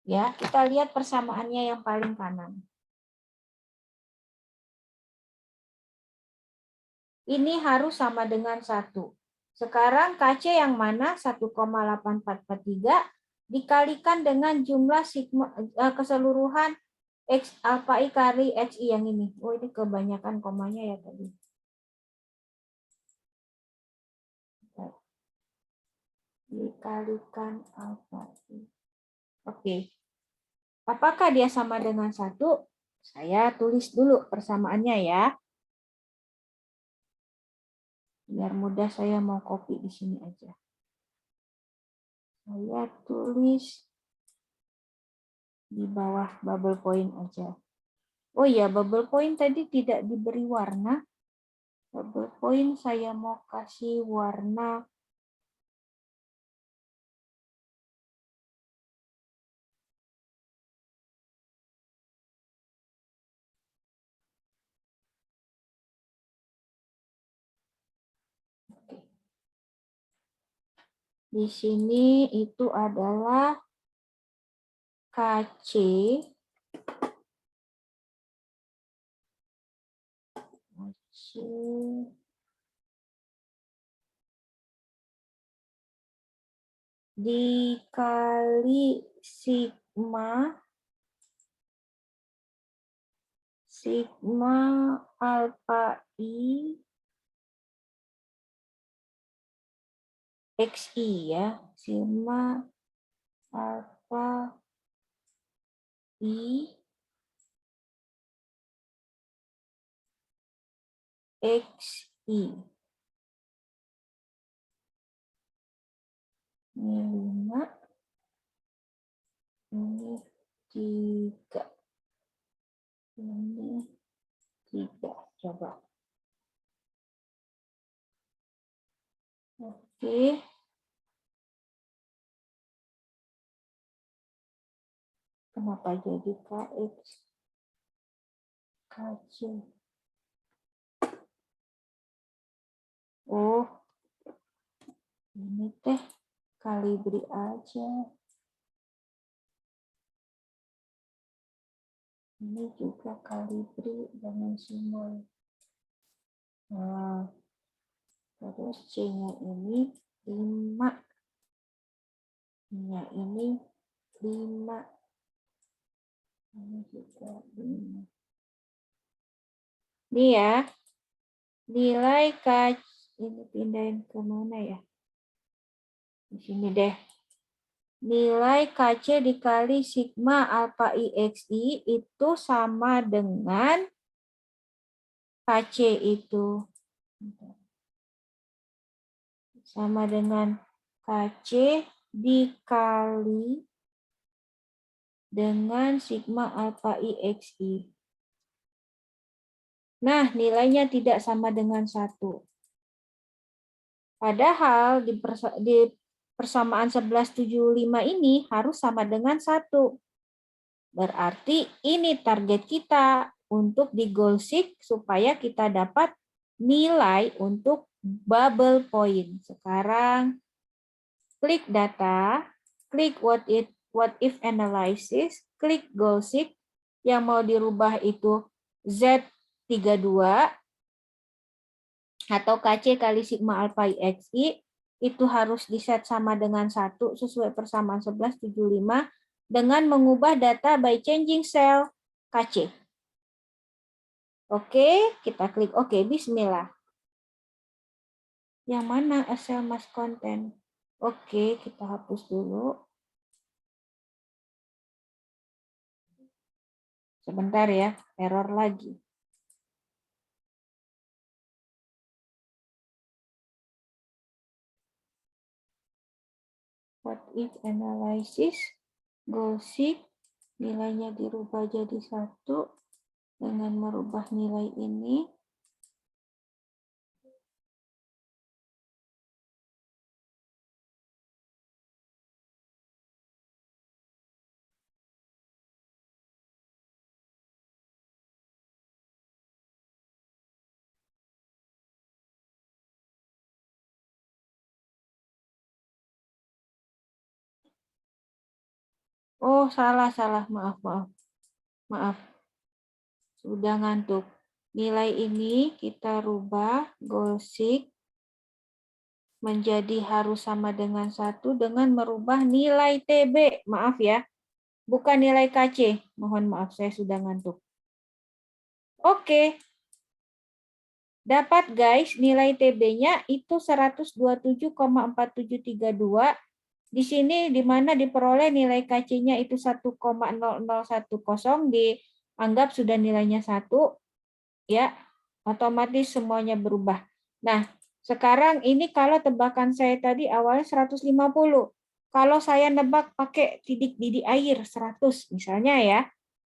Ya, kita lihat persamaannya yang paling kanan. Ini harus sama dengan 1. Sekarang KC yang mana? 1,8443 dikalikan dengan jumlah sigma keseluruhan X alfa I kali XI yang ini. Oh, ini kebanyakan komanya ya tadi. Dikalikan alfa I. Oke. Apakah dia sama dengan 1? Saya tulis dulu persamaannya ya. Biar mudah saya mau copy di sini aja. Saya tulis di bawah bubble point aja. Oh iya, bubble point tadi tidak diberi warna. Bubble point saya mau kasih warna di sini itu adalah KC dikali sigma alfa I XI ya, sigma alfa I XI. Ini 5. Ini 3. Ini 3. Coba. Oke. Kenapa jadi KX? KC. Oh, ini teh kalibri aja. Ini juga kalibri dengan simbol. Nah, terus C-nya ini 5. Nya ini 5. Ini juga 5. Ini ya, nilai KC, ini pindahin ke mana ya? Di sini deh. Nilai KC dikali sigma alpha IXI itu sama dengan KC itu. Sama dengan KC dikali dengan sigma alpha IXI. Nah, nilainya tidak sama dengan 1. Padahal di persamaan 1175 ini harus sama dengan 1. Berarti ini target kita untuk di goal seek supaya kita dapat nilai untuk bubble point. Sekarang klik data, klik what if analysis, klik goal seek. Yang mau dirubah itu Z32 atau KC kali sigma alpha IXI. Itu harus diset sama dengan 1 sesuai persamaan 1175 dengan mengubah data by changing cell KC. Oke, kita klik oke, bismillah. Yang mana a cell must contain? Oke, kita hapus dulu. Sebentar ya, error lagi. What if analysis, goal seek, nilainya dirubah jadi 1 dengan merubah nilai ini. Oh, salah, maaf. Sudah ngantuk. Nilai ini kita rubah goal seek menjadi harus sama dengan 1 dengan merubah nilai TB. Maaf ya, bukan nilai KC. Mohon maaf, saya sudah ngantuk. Oke. Dapat guys, nilai TB-nya itu 127,4732. Di sini di mana diperoleh nilai KC-nya itu 1,0010 dianggap sudah nilainya 1 ya. Otomatis semuanya berubah. Nah, sekarang ini kalau tebakan saya tadi awalnya 150. Kalau saya nebak pakai titik didih air 100 misalnya ya.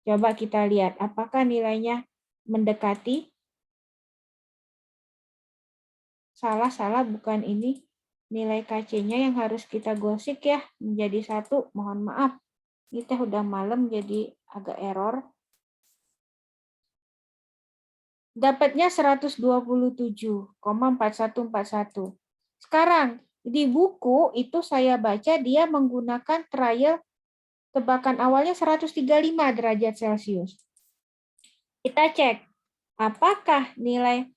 Coba kita lihat apakah nilainya mendekati. Salah, bukan ini. Nilai KC-nya yang harus kita gosik ya, menjadi 1. Mohon maaf. Kita udah malam jadi agak error. Dapatnya 127,4141. Sekarang, di buku itu saya baca dia menggunakan trial tebakan awalnya 135 derajat Celcius. Kita cek, apakah nilai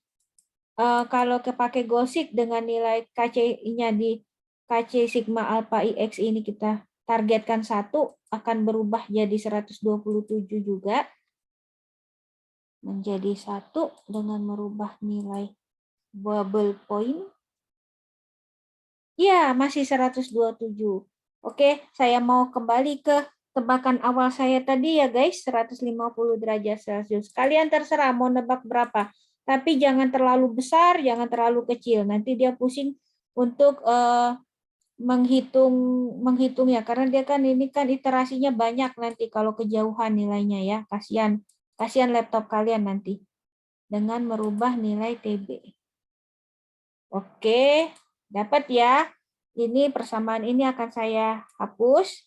kalau pakai gosik dengan nilai KC-nya di KC sigma alpha IX ini kita targetkan 1 akan berubah jadi 127 juga menjadi 1 dengan merubah nilai bubble point. Ya, masih 127. Oke, saya mau kembali ke tebakan awal saya tadi ya guys, 150 derajat Celcius. Kalian terserah mau nebak berapa. tapi jangan terlalu besar, jangan terlalu kecil. Nanti dia pusing untuk menghitung ya, karena dia kan ini kan iterasinya banyak nanti kalau kejauhan nilainya ya. Kasihan laptop kalian nanti dengan merubah nilai TB. Oke, dapat ya. Ini persamaan ini akan saya hapus.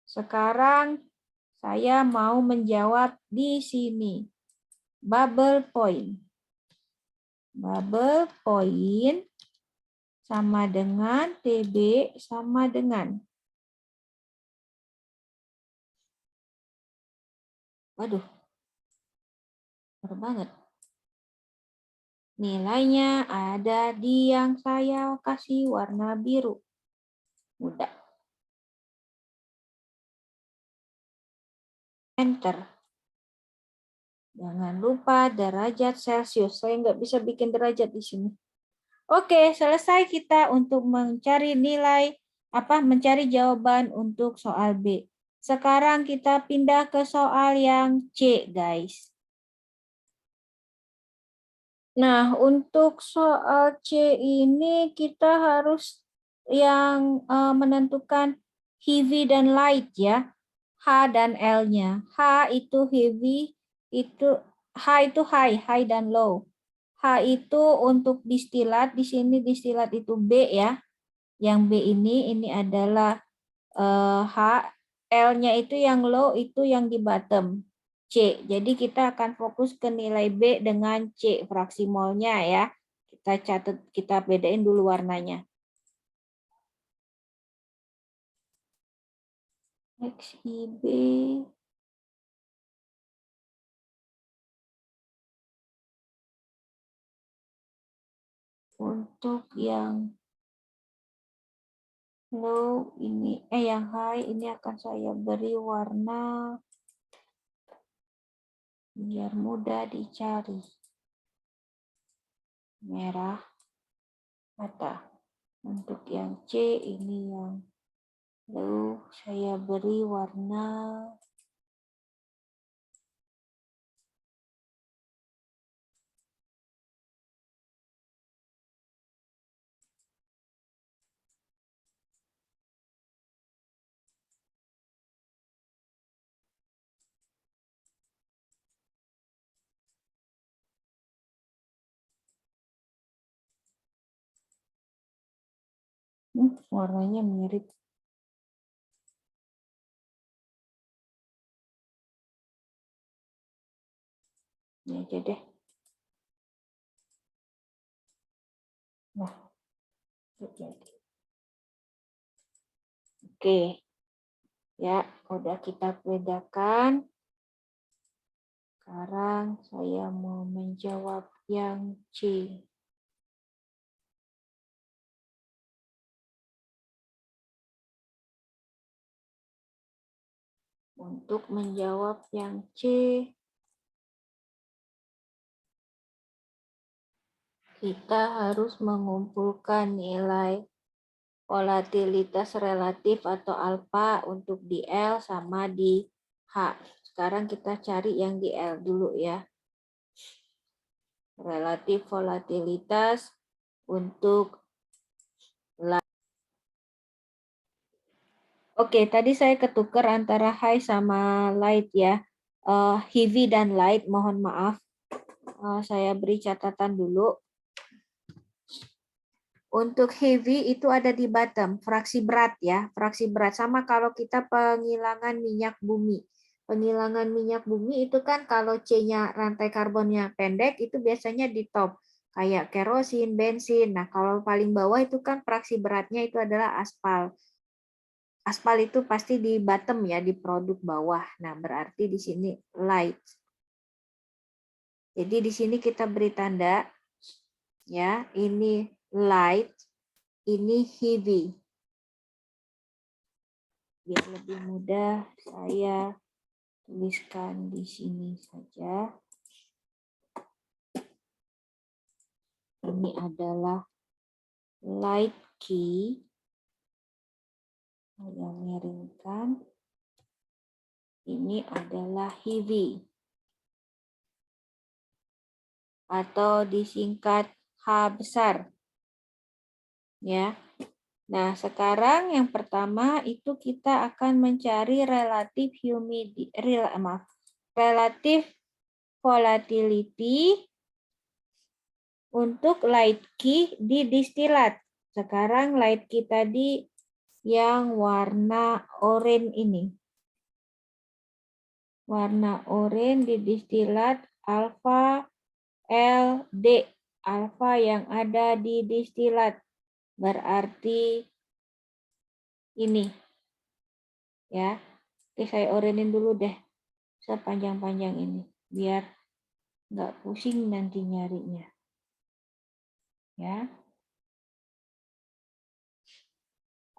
Sekarang saya mau menjawab di sini. Bubble point. Bubble point sama dengan TB sama dengan. Waduh, benar banget. Nilainya ada di yang saya kasih warna biru. Mudah. Enter. Jangan lupa derajat Celcius. Saya nggak bisa bikin derajat di sini. Oke, selesai kita untuk mencari nilai mencari jawaban untuk soal B. Sekarang kita pindah ke soal yang C, guys. Nah, untuk soal C ini kita harus yang menentukan heavy dan light ya. H dan L-nya. H itu heavy, H itu high dan low. H itu untuk distilat, di sini distilat itu B ya. Yang B ini adalah H, L-nya itu yang low, itu yang di bottom. C. Jadi kita akan fokus ke nilai B dengan C, fraksi molnya ya. Kita catat, kita bedain dulu warnanya. XIB. Untuk yang low ini, yang high ini akan saya beri warna biar mudah dicari. Merah bata. Untuk yang C ini yang low saya beri warna warnanya mirip. Ini aja deh. Nah, jadi. Oke. Ya, udah kita bedakan. Sekarang saya mau menjawab yang C. Untuk menjawab yang C, kita harus mengumpulkan nilai volatilitas relatif atau alfa untuk di L sama di H. Sekarang kita cari yang di L dulu ya. Relatif volatilitas untuk Oke, tadi saya ketukar antara high sama light ya. Heavy dan light, mohon maaf. Saya beri catatan dulu. Untuk heavy itu ada di bottom, fraksi berat ya. Fraksi berat sama kalau kita penghilangan minyak bumi. Penghilangan minyak bumi itu kan kalau C-nya rantai karbonnya pendek itu biasanya di top. Kayak kerosin, bensin. Nah, kalau paling bawah itu kan fraksi beratnya itu adalah aspal. Aspal itu pasti di bottom ya, di produk bawah. Nah, berarti di sini light. Jadi di sini kita beri tanda ya, ini light, ini heavy. Biar lebih mudah saya tuliskan di sini saja. Ini adalah light key. Saya miringkan. Ini adalah heavy. atau disingkat H besar. Ya. Nah, sekarang yang pertama itu kita akan mencari relatif relatif volatility untuk light key di distilat. Sekarang light key tadi yang warna oranye ini. Warna oranye di distilat alfa LD. Alfa yang ada di distilat. Berarti ini. Ya. Oke, saya orenin dulu deh. Sepanjang-panjang ini. Biar nggak pusing nanti nyarinya. Ya.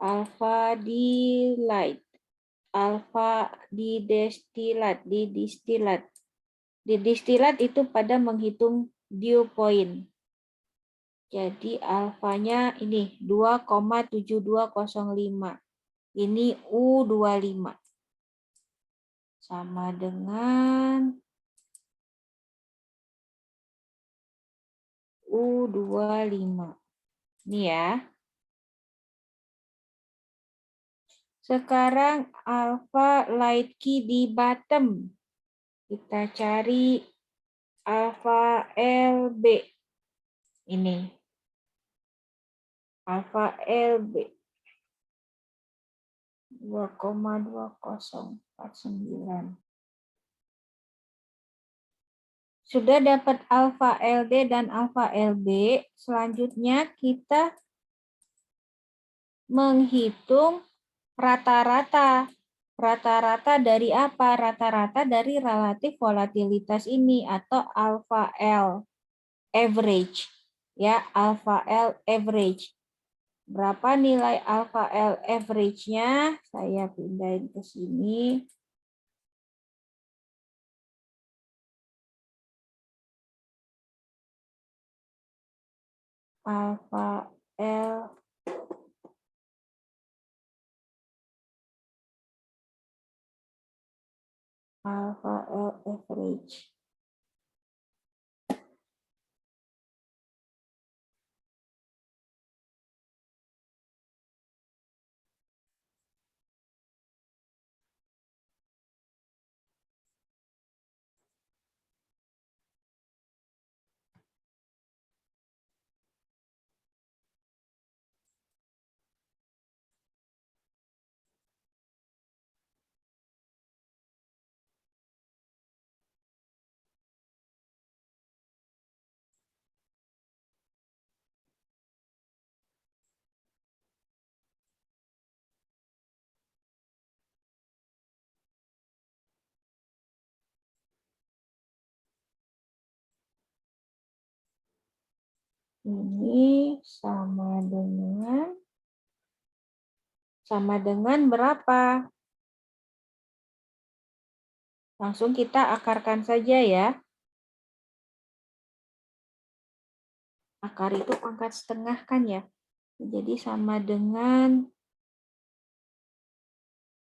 Alfa di light. Alfa di distilat. Di distilat itu pada menghitung dew point. Jadi alfanya ini 2,7205. Ini U25. Sama dengan U25. Ini ya. Sekarang alfa light key di bottom. Kita cari alfa LB. Ini. Alfa LB. 2,2049. Sudah dapat alfa LD dan alfa LB, selanjutnya kita menghitung rata-rata. Rata-rata dari apa? Rata-rata dari relatif volatilitas ini atau alfa L average. Ya, alfa L average. Berapa nilai alfa L average-nya? Saya pindahin ke sini. Alfa L average. Ini sama dengan berapa? Langsung kita akarkan saja ya. Akar itu pangkat setengah kan ya. Jadi sama dengan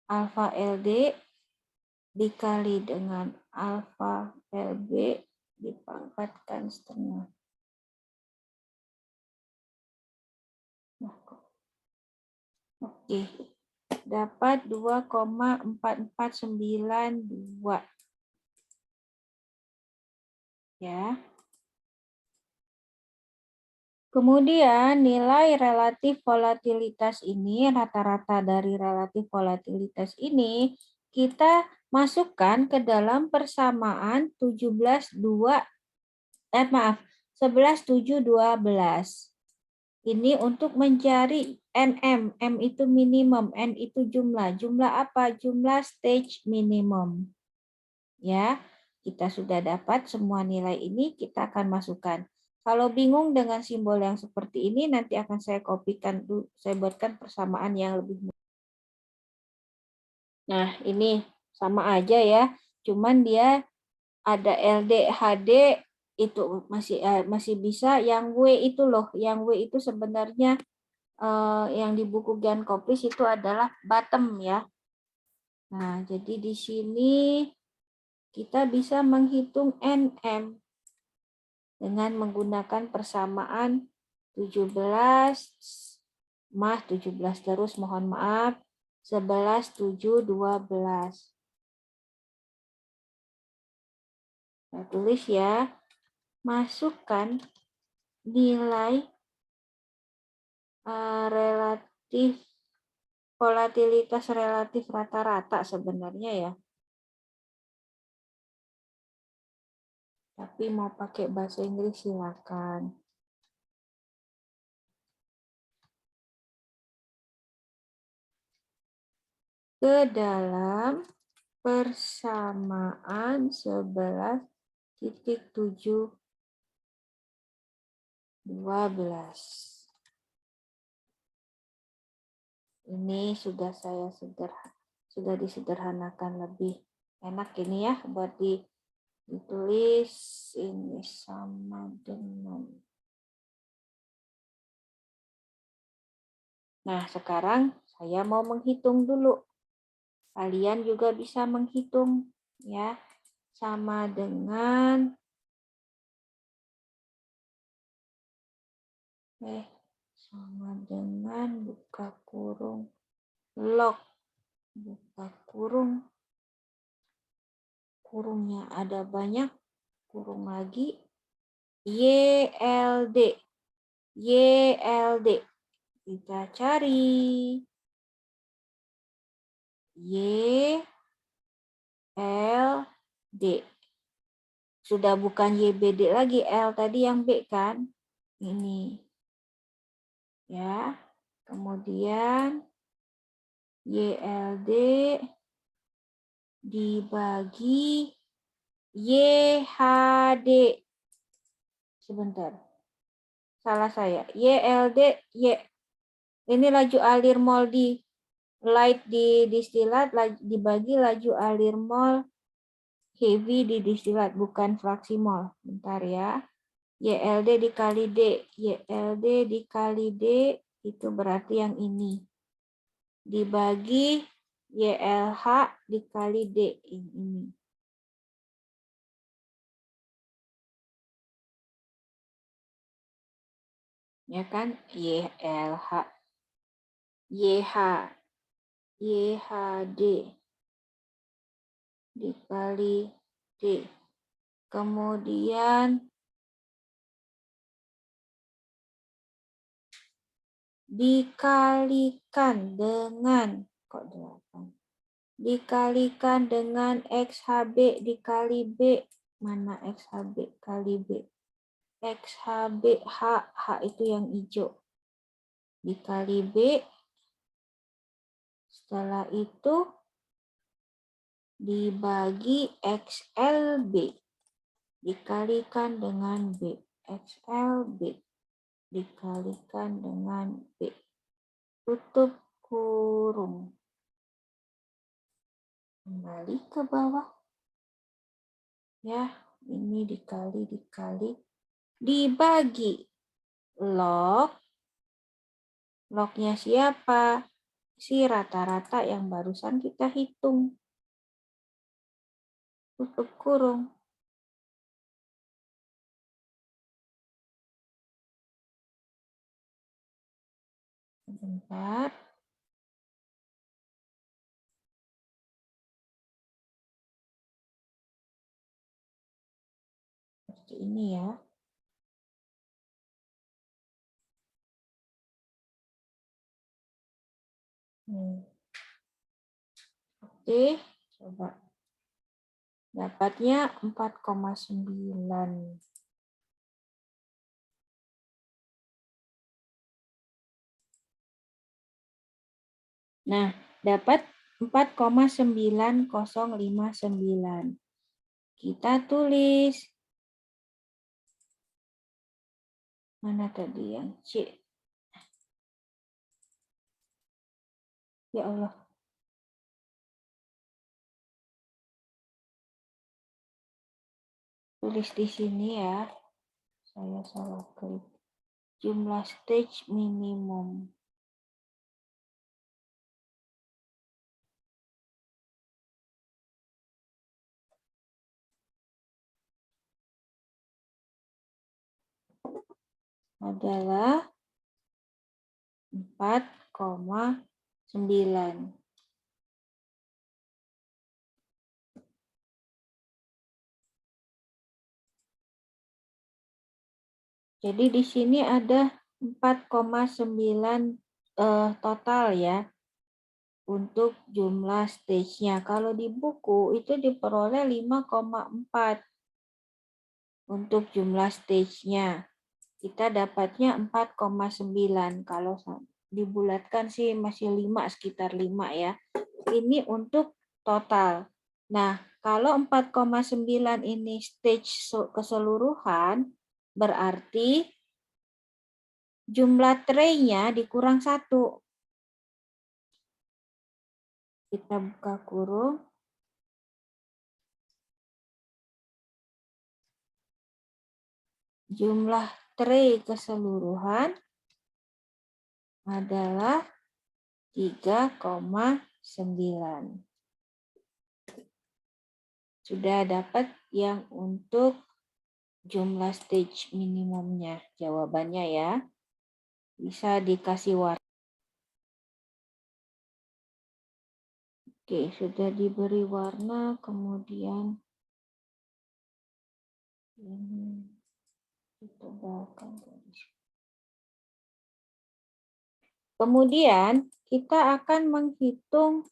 alfa LD dikali dengan alfa LB dipangkatkan setengah. Oke, dapat 2,4492. Ya. Kemudian nilai relatif volatilitas ini, rata-rata dari relatif volatilitas ini, kita masukkan ke dalam persamaan 11,712. Ini untuk mencari NM. M itu minimum, N itu jumlah. Jumlah apa? Jumlah stage minimum. Ya, kita sudah dapat semua nilai ini, kita akan masukkan. Kalau bingung dengan simbol yang seperti ini, nanti akan saya kopikan, saya buatkan persamaan yang lebih mudah. Nah, ini sama aja ya, cuman dia ada LD, HD, itu masih bisa. Yang W itu loh, yang W itu sebenarnya yang di buku Gian Kopis itu adalah bottom ya. Nah, jadi di sini kita bisa menghitung NM. dengan menggunakan persamaan 17, 17 terus, mohon maaf, 11, 7, 12. Saya tulis ya, masukkan nilai relatif, volatilitas relatif rata-rata sebenarnya ya. Tapi mau pakai bahasa Inggris silakan. Ke dalam persamaan 11.712. Ini sudah disederhanakan lebih enak ini ya buat ditulis. Ini sama dengan. Nah, sekarang saya mau menghitung dulu. Kalian juga bisa menghitung ya. Sama dengan buka kurung log, buka kurung, kurungnya ada banyak, kurung lagi, YLD. Kita cari YLD. Sudah bukan YBD lagi, L tadi yang B kan? Ini. Ya. Kemudian YLD dibagi YHD. Sebentar. Salah saya. YLD, ini laju alir mol di light di distilat dibagi laju alir mol heavy di distilat, bukan fraksi mol. Bentar ya. YLD dikali D. YLD dikali D itu berarti yang ini. Dibagi YLH dikali D ini. Ya kan? YHD dikali D. Kemudian dikalikan dengan dikalikan dengan XHB dikali B. Mana XHB kali B? XHB H itu yang hijau. Dikali B. Setelah itu dibagi XLB. Dikalikan dengan B. XLB dikalikan dengan B. Tutup kurung. Kembali ke bawah. Ya, ini dikali dibagi log. Lognya siapa? Si rata-rata yang barusan kita hitung. Tutup kurung. Sebentar. Seperti ini ya. Oke, coba. Dapatnya 4,9. Nah, dapat 4,9059. Kita tulis. Mana tadi yang C? Ya Allah. Tulis di sini ya. Saya salah klik. Jumlah stage minimum. adalah 4,9. Jadi di sini ada 4,9 total ya untuk jumlah stage-nya. Kalau di buku itu diperoleh 5,4 untuk jumlah stage-nya. Kita dapatnya 4,9. Kalau dibulatkan sih masih 5, sekitar 5 ya. Ini untuk total. Nah, kalau 4,9 ini stage keseluruhan, berarti jumlah tray-nya dikurang 1. Kita buka kurung. Jumlah tray keseluruhan adalah 3,9. Sudah dapat yang untuk jumlah stage minimumnya. Jawabannya ya. Bisa dikasih warna. Oke, sudah diberi warna, kemudian ini ditebalkan. Kemudian kita akan menghitung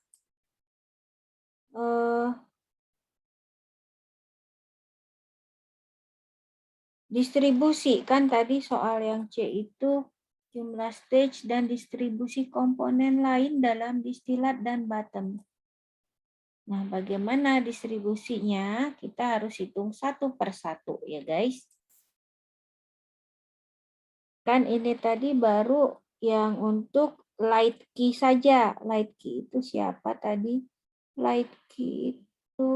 distribusi. Kan tadi soal yang C itu jumlah stage dan distribusi komponen lain dalam distilat dan bottom. Nah, bagaimana distribusinya? Kita harus hitung satu per satu ya guys. Kan ini tadi baru yang untuk light key saja. Light key itu siapa tadi? Light key itu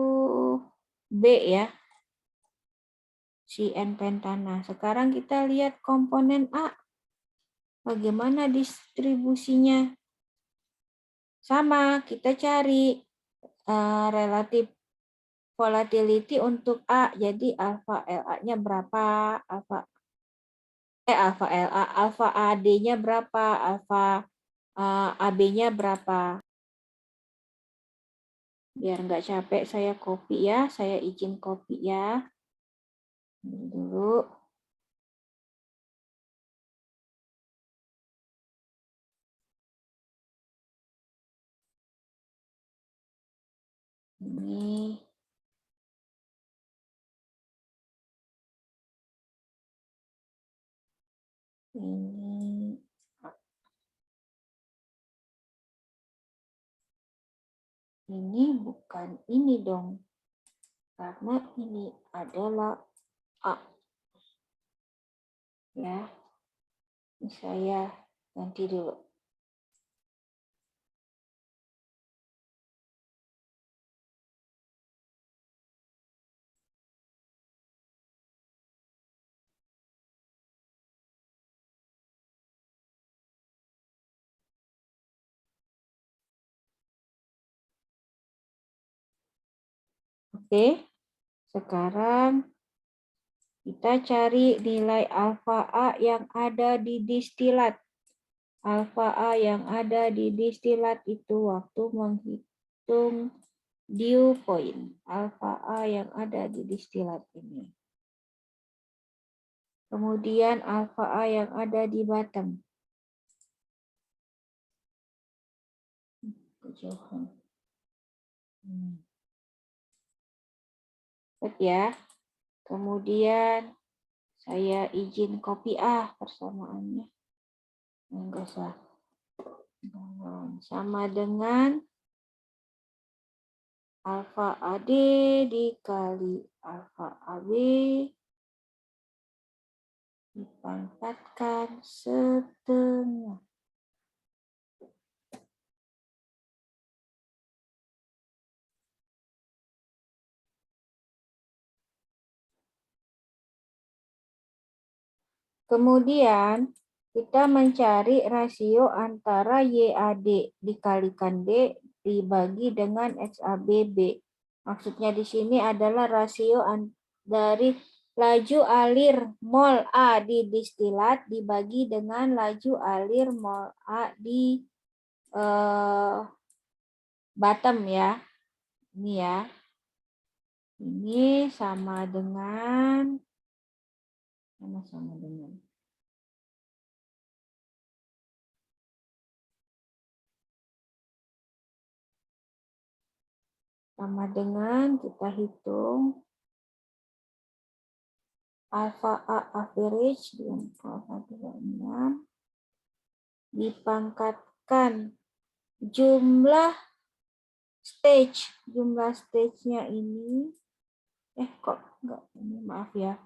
B ya. Si N pentana. Sekarang kita lihat komponen A. Bagaimana distribusinya? Sama, kita cari relatif volatility untuk A. Jadi alfa LA-nya berapa? Alfa LA, alfa AD-nya berapa? Alfa AB-nya berapa? Biar nggak capek saya copy ya. Saya izin copy ya. Ini dulu. Ini. Ini. Ini bukan ini dong. Karena ini adalah A. Ya. Ini saya ganti dulu. Oke. Sekarang kita cari nilai alfa A yang ada di distilat. Alfa A yang ada di distilat itu waktu menghitung dew point. Alfa A yang ada di distilat ini. Kemudian alfa A yang ada di bottom. Kejauhan. Ya. Kemudian saya izin copy persamaannya. Enggak usah. Sama dengan alfa AD dikali alfa AB dipangkatkan setengah. Kemudian kita mencari rasio antara YAD dikalikan D dibagi dengan XABB. Maksudnya di sini adalah rasio dari laju alir mol A di distilat dibagi dengan laju alir mol A di bottom ya. Ini ya. Ini sama dengan sama dengan kita hitung alpha A average dengan alpha 26 dipangkatkan jumlah stage-nya ini kok enggak ini maaf ya.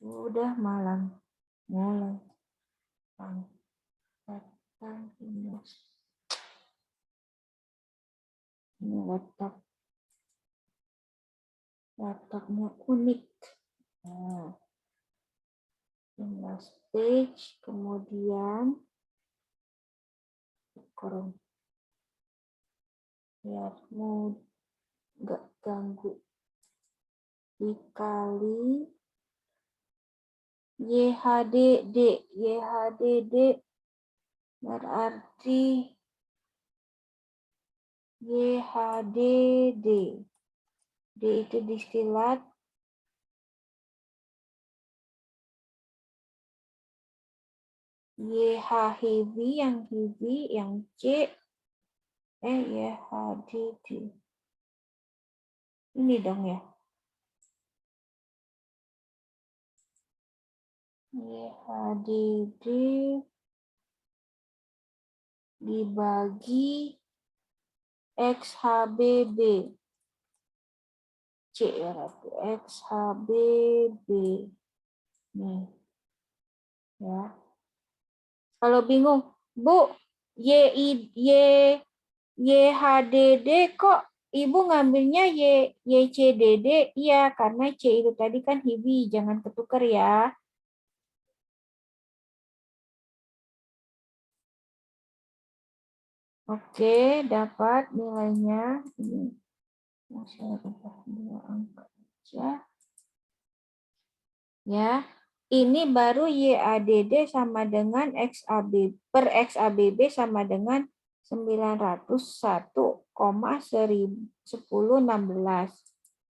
Udah malam mulai pangkatan ini laptopnya unik. Nah, jumlah stage kemudian kurang biar nggak ganggu dikali YHDD berarti YHDD D itu distilat YH heavy yang C YHDD ini dong ya YHDD dibagi XHBB C berarti XHBB nih ya. Kalau bingung Bu YHDD kok Ibu ngambilnya YCDD? Iya, karena C itu tadi kan heavy, jangan ketukar ya. Oke, dapat nilainya. Ini masih rubah 2 angka aja. Ya, ini baru YADD sama dengan XAB per XABB sama dengan 901,1016.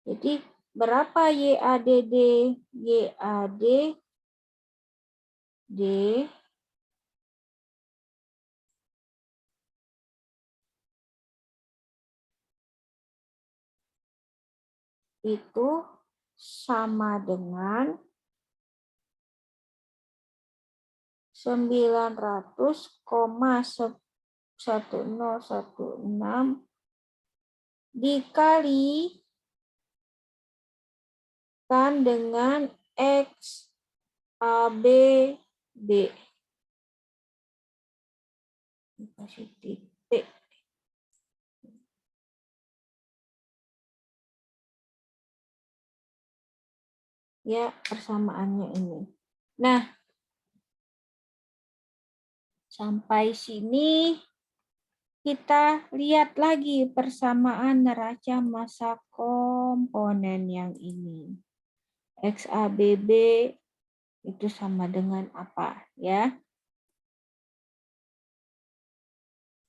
Jadi berapa YADD? YADD itu sama dengan 900,1016 dikalikan dengan XABB. Kasih titik. Ya, persamaannya ini. Nah, sampai sini kita lihat lagi persamaan neraca massa komponen yang ini. XABB itu sama dengan apa ya?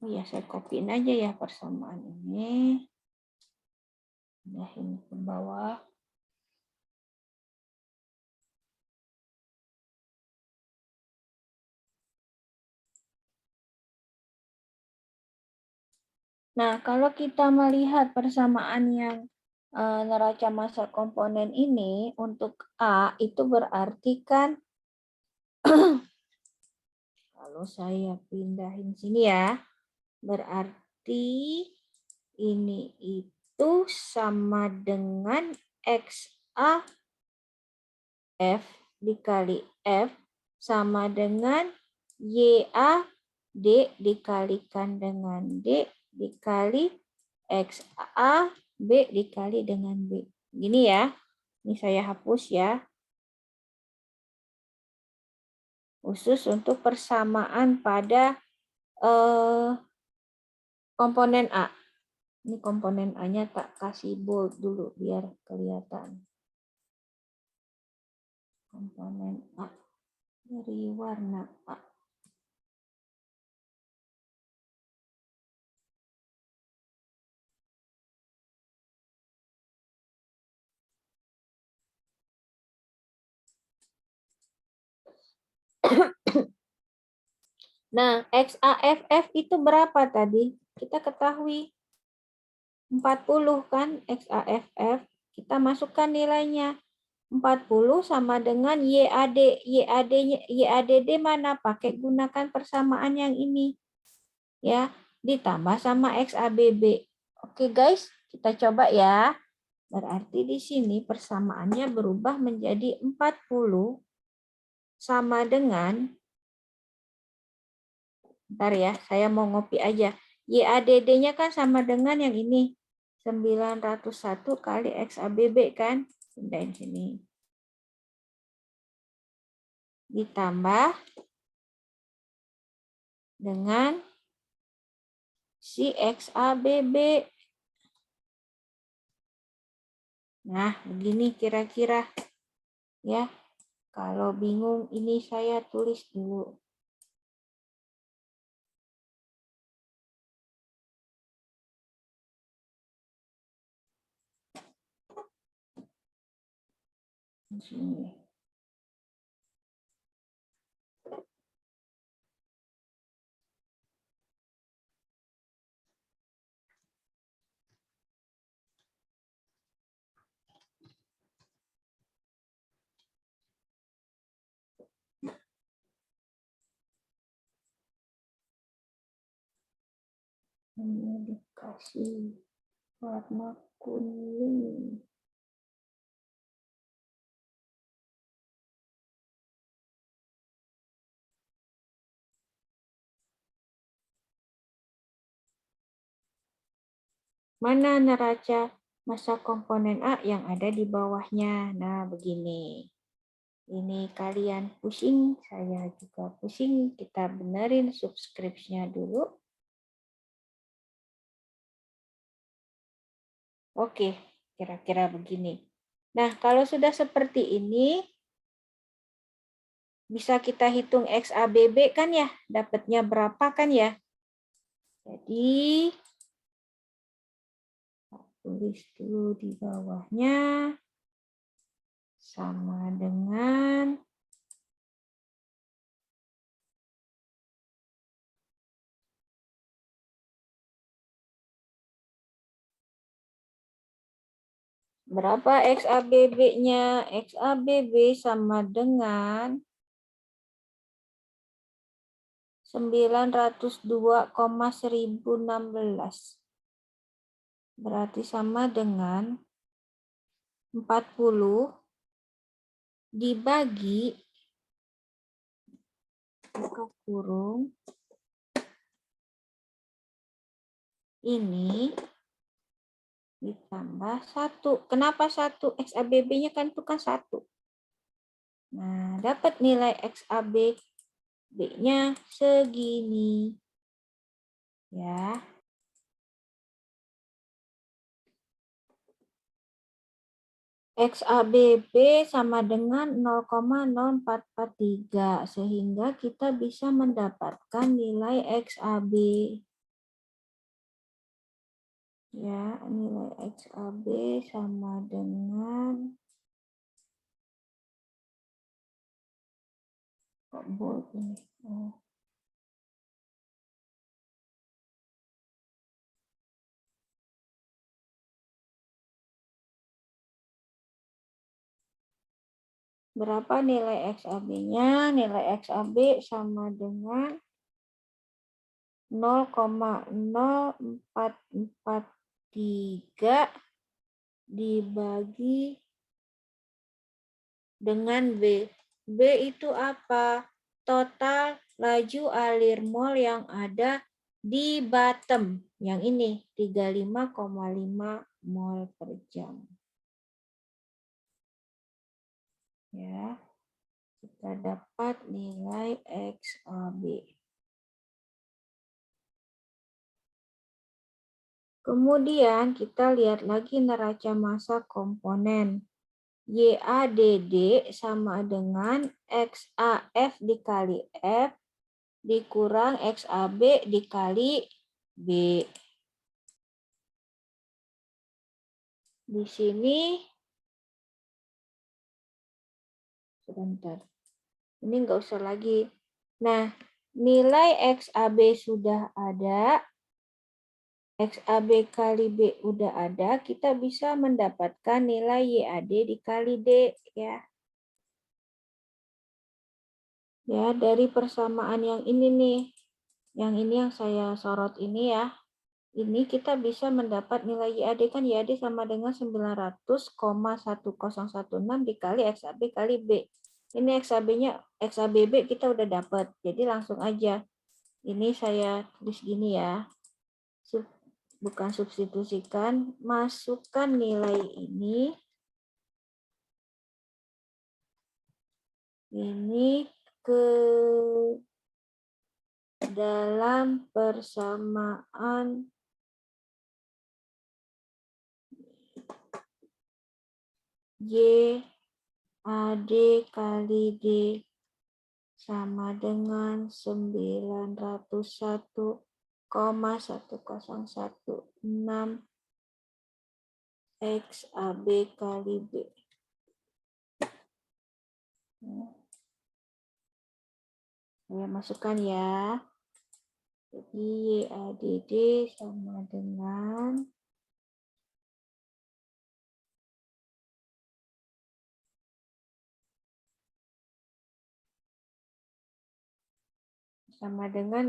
Oh ya, saya copyin aja ya persamaan ini. Pindahin ke bawah. Nah, kalau kita melihat persamaan yang neraca massa komponen ini untuk A itu berarti kan kalau saya pindahin sini ya, berarti ini itu sama dengan XA F dikali F sama dengan YA D dikalikan dengan D dikali XA B dikali dengan B. Gini ya, ini saya hapus ya. Khusus untuk persamaan pada komponen A. Ini komponen A-nya tak kasih bold dulu biar kelihatan. komponen A dari warna A. Nah, XAFF itu berapa tadi? Kita ketahui 40 kan XAFF. Kita masukkan nilainya. 40 sama dengan YAD. YADD mana? Pakai gunakan persamaan yang ini. Ya, ditambah sama XABB. Oke guys, kita coba ya. Berarti di sini persamaannya berubah menjadi 40 sama dengan, bentar ya, saya mau ngopi aja. YADD-nya kan sama dengan yang ini. 901 kali XABB kan. Pindahin sini. Ditambah dengan si XABB. Nah, begini kira-kira. Ya, kalau bingung ini saya tulis dulu. Di sini. Ini dikasih warna kuning. Mana neraca massa komponen A yang ada di bawahnya? Nah, begini. Ini kalian pusing, saya juga pusing. Kita benerin subscription-nya dulu. Oke, kira-kira begini. Nah, kalau sudah seperti ini, bisa kita hitung XABB kan ya? Dapatnya berapa kan ya? Jadi, tulis dulu di bawahnya. Sama dengan berapa XABB-nya? XABB sama dengan 902,1016. Berarti sama dengan 40 dibagi buka kurung ini ditambah 1. Kenapa 1? XABB-nya kan itu kan 1. Nah, dapat nilai XABB-nya segini. Ya. XABB sama dengan 0,0443 sehingga kita bisa mendapatkan nilai XAB. Ya, nilai XAB sama dengan ini. Berapa nilai XAB-nya? Nilai XAB sama dengan 0,0443 dibagi dengan B. B itu apa? Total laju alir mol yang ada di bottom. Yang ini 35,5 mol per jam. Ya, kita dapat nilai XAB. Kemudian kita lihat lagi neraca massa komponen. YADD sama dengan XAF dikali F dikurang XAB dikali B. Di sini, sebentar, ini nggak usah lagi. Nah, nilai XAB sudah ada, XAB kali B udah ada, kita bisa mendapatkan nilai YAD dikali D ya. Ya, dari persamaan yang ini nih. Yang ini yang saya sorot ini ya. Ini kita bisa mendapat nilai YAD, kan YAD sama dengan 900,1016 dikali XAB kali B. Ini XAB-nya, XABB kita udah dapat. Jadi langsung aja. Ini saya tulis gini ya. Bukan substitusikan, masukkan nilai ini ke dalam persamaan YAD kali D sama dengan 901,1016 XAB kali B. Saya masukkan ya. Jadi YADD sama dengan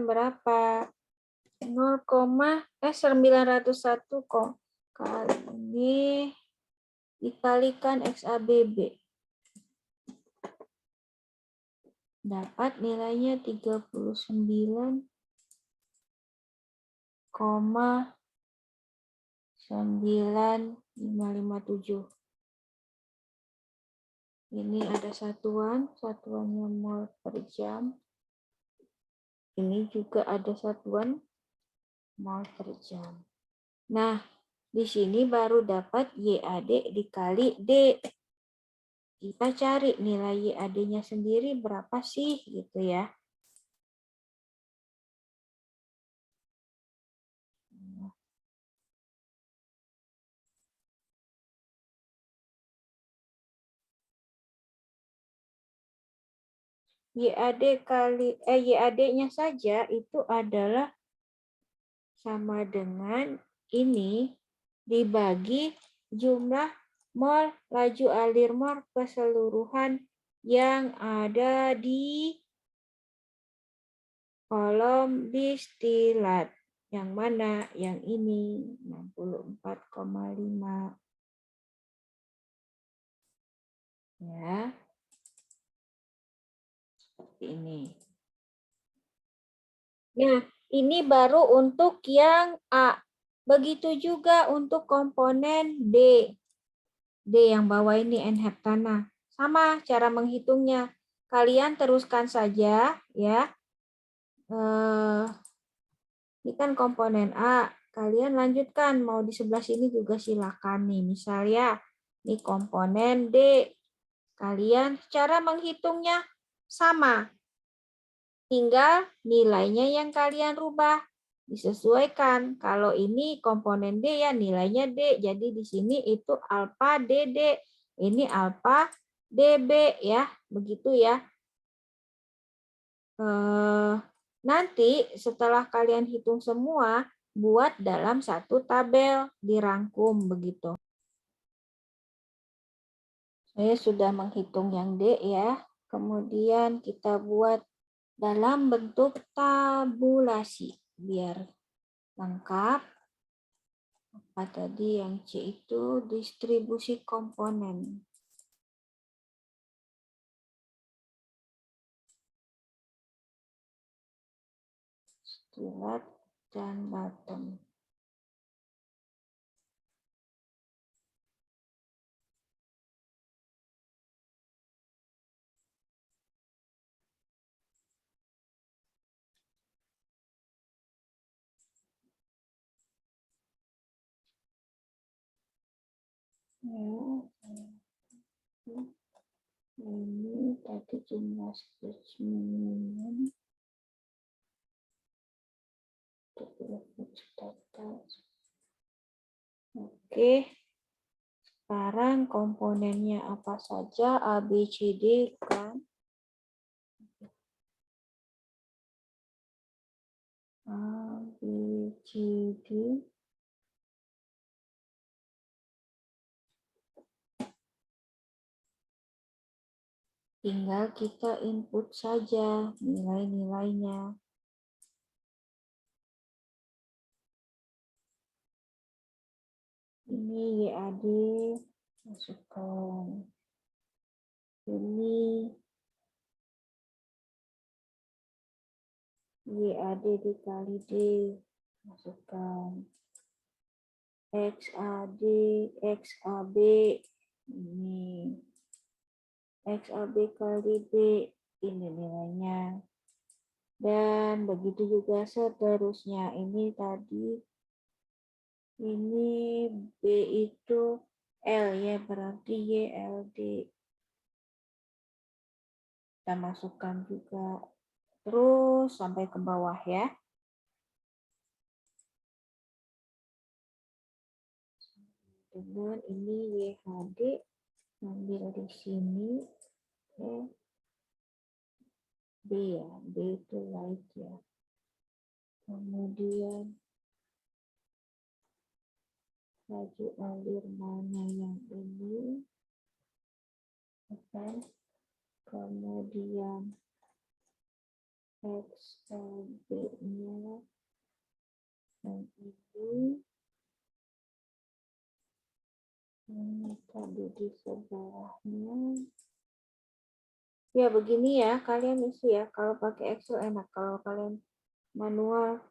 berapa? 901 kali ini dikalikan XABB. Dapat nilainya 39,9557. Ini ada satuannya mol per jam. Ini juga ada satuan mol per jam. Nah, di sini baru dapat YAD dikali D. Kita cari nilai YAD-nya sendiri berapa sih gitu ya. YAD-nya saja itu adalah sama dengan ini dibagi jumlah mol laju alir mol keseluruhan yang ada di kolom distilat. Yang mana? Yang ini 64,5. Ya. Seperti ini. Nah, ini baru untuk yang A. Begitu juga untuk komponen D. D yang bawah ini NHEP tanah. Sama cara menghitungnya. Kalian teruskan saja ya. Ini kan komponen A. Kalian lanjutkan. Mau di sebelah sini juga silakan nih. Misalnya ini komponen D. Kalian cara menghitungnya sama. Tinggal nilainya yang kalian rubah. Disesuaikan. Kalau ini komponen D ya nilainya D. Jadi di sini itu alfa DD. Ini alfa DB ya. Begitu ya. Nanti setelah kalian hitung semua, buat dalam satu tabel, dirangkum begitu. Saya sudah menghitung yang D ya. Kemudian kita buat dalam bentuk tabulasi biar lengkap. Apa tadi yang C itu distribusi komponen. Stilat dan bottom. Ya. Ini tadi jumlah spesimen. Oke, sekarang komponennya apa saja? A, B, C, D kan? A, B, C, D. Tinggal kita input saja nilai-nilainya. Ini YAD, masukkan. Ini YAD dikali D, masukkan. XAD, XAB, ini. XAB kali B, ini nilainya. Dan begitu juga seterusnya. Ini tadi, ini B itu L ya, berarti YLD. Kita masukkan juga. Terus sampai ke bawah ya. Dengan ini YHD, ambil di sini. B ya, B itu light ya. Kemudian laju alir mana yang ini. Oke. Kemudian XLB-nya yang ini. Ini tadi di sebelahnya. Ya begini ya, kalian isi ya. Kalau pakai Excel enak, kalau kalian manual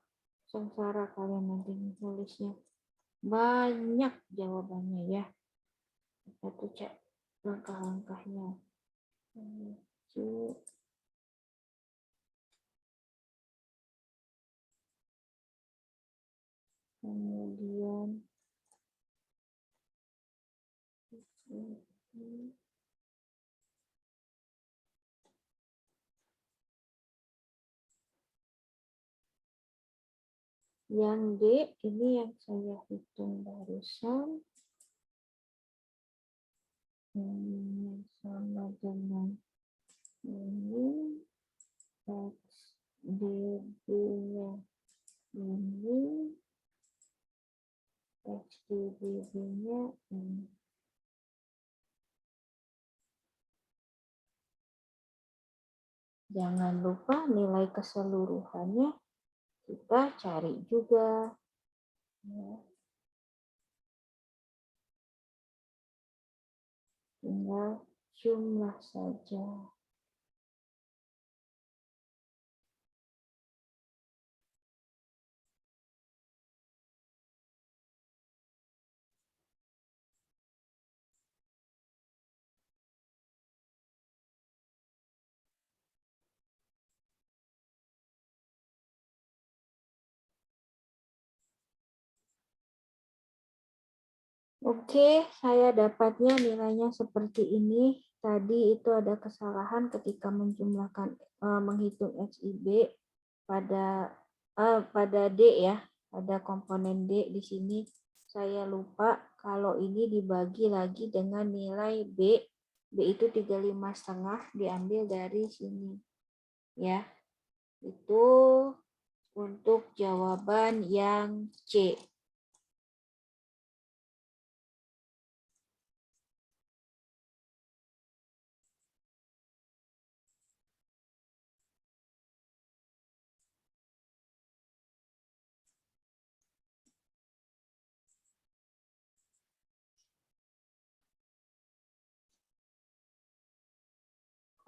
sengsara kalian nanti nulisnya. Banyak jawabannya ya. Kita tuh cek langkah-langkahnya. Kemudian yang D ini yang saya hitung barusan. Ini sama dengan ini. XDB-nya ini. XDB-nya ini. Jangan lupa nilai keseluruhannya kita cari juga. Ya. Tinggal jumlah saja. Oke, saya dapatnya nilainya seperti ini. Tadi itu ada kesalahan ketika menjumlahkan menghitung XIB pada D ya, pada komponen D di sini saya lupa kalau ini dibagi lagi dengan nilai B. B itu 35,5 diambil dari sini. Ya. Itu untuk jawaban yang C.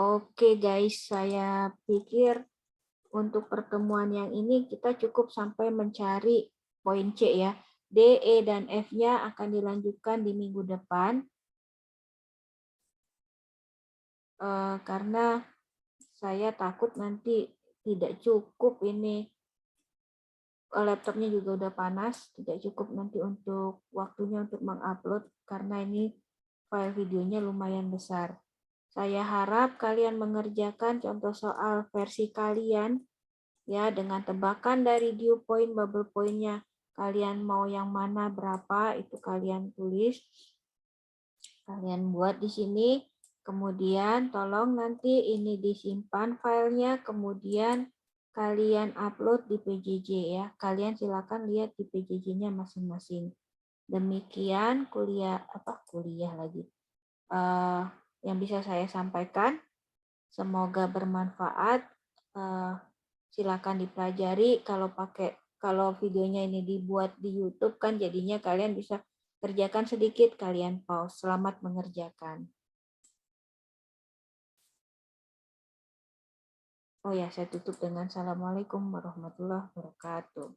Oke guys, saya pikir untuk pertemuan yang ini kita cukup sampai mencari poin C ya. D, E, dan F-nya akan dilanjutkan di minggu depan. Karena saya takut nanti tidak cukup ini. Laptopnya juga udah panas, tidak cukup nanti untuk waktunya untuk mengupload. Karena ini file videonya lumayan besar. Saya harap kalian mengerjakan contoh soal versi kalian ya dengan tebakan dari dew point, bubble point-nya. Kalian mau yang mana berapa itu kalian tulis. Kalian buat di sini. Kemudian tolong nanti ini disimpan filenya, kemudian kalian upload di PJJ ya. Kalian silakan lihat di PJJ-nya masing-masing. Demikian kuliah lagi. Yang bisa saya sampaikan. Semoga bermanfaat. Silakan dipelajari. Kalau videonya ini dibuat di YouTube kan jadinya kalian bisa kerjakan sedikit, kalian pause. Selamat mengerjakan. Oh ya, saya tutup dengan Assalamualaikum warahmatullahi wabarakatuh.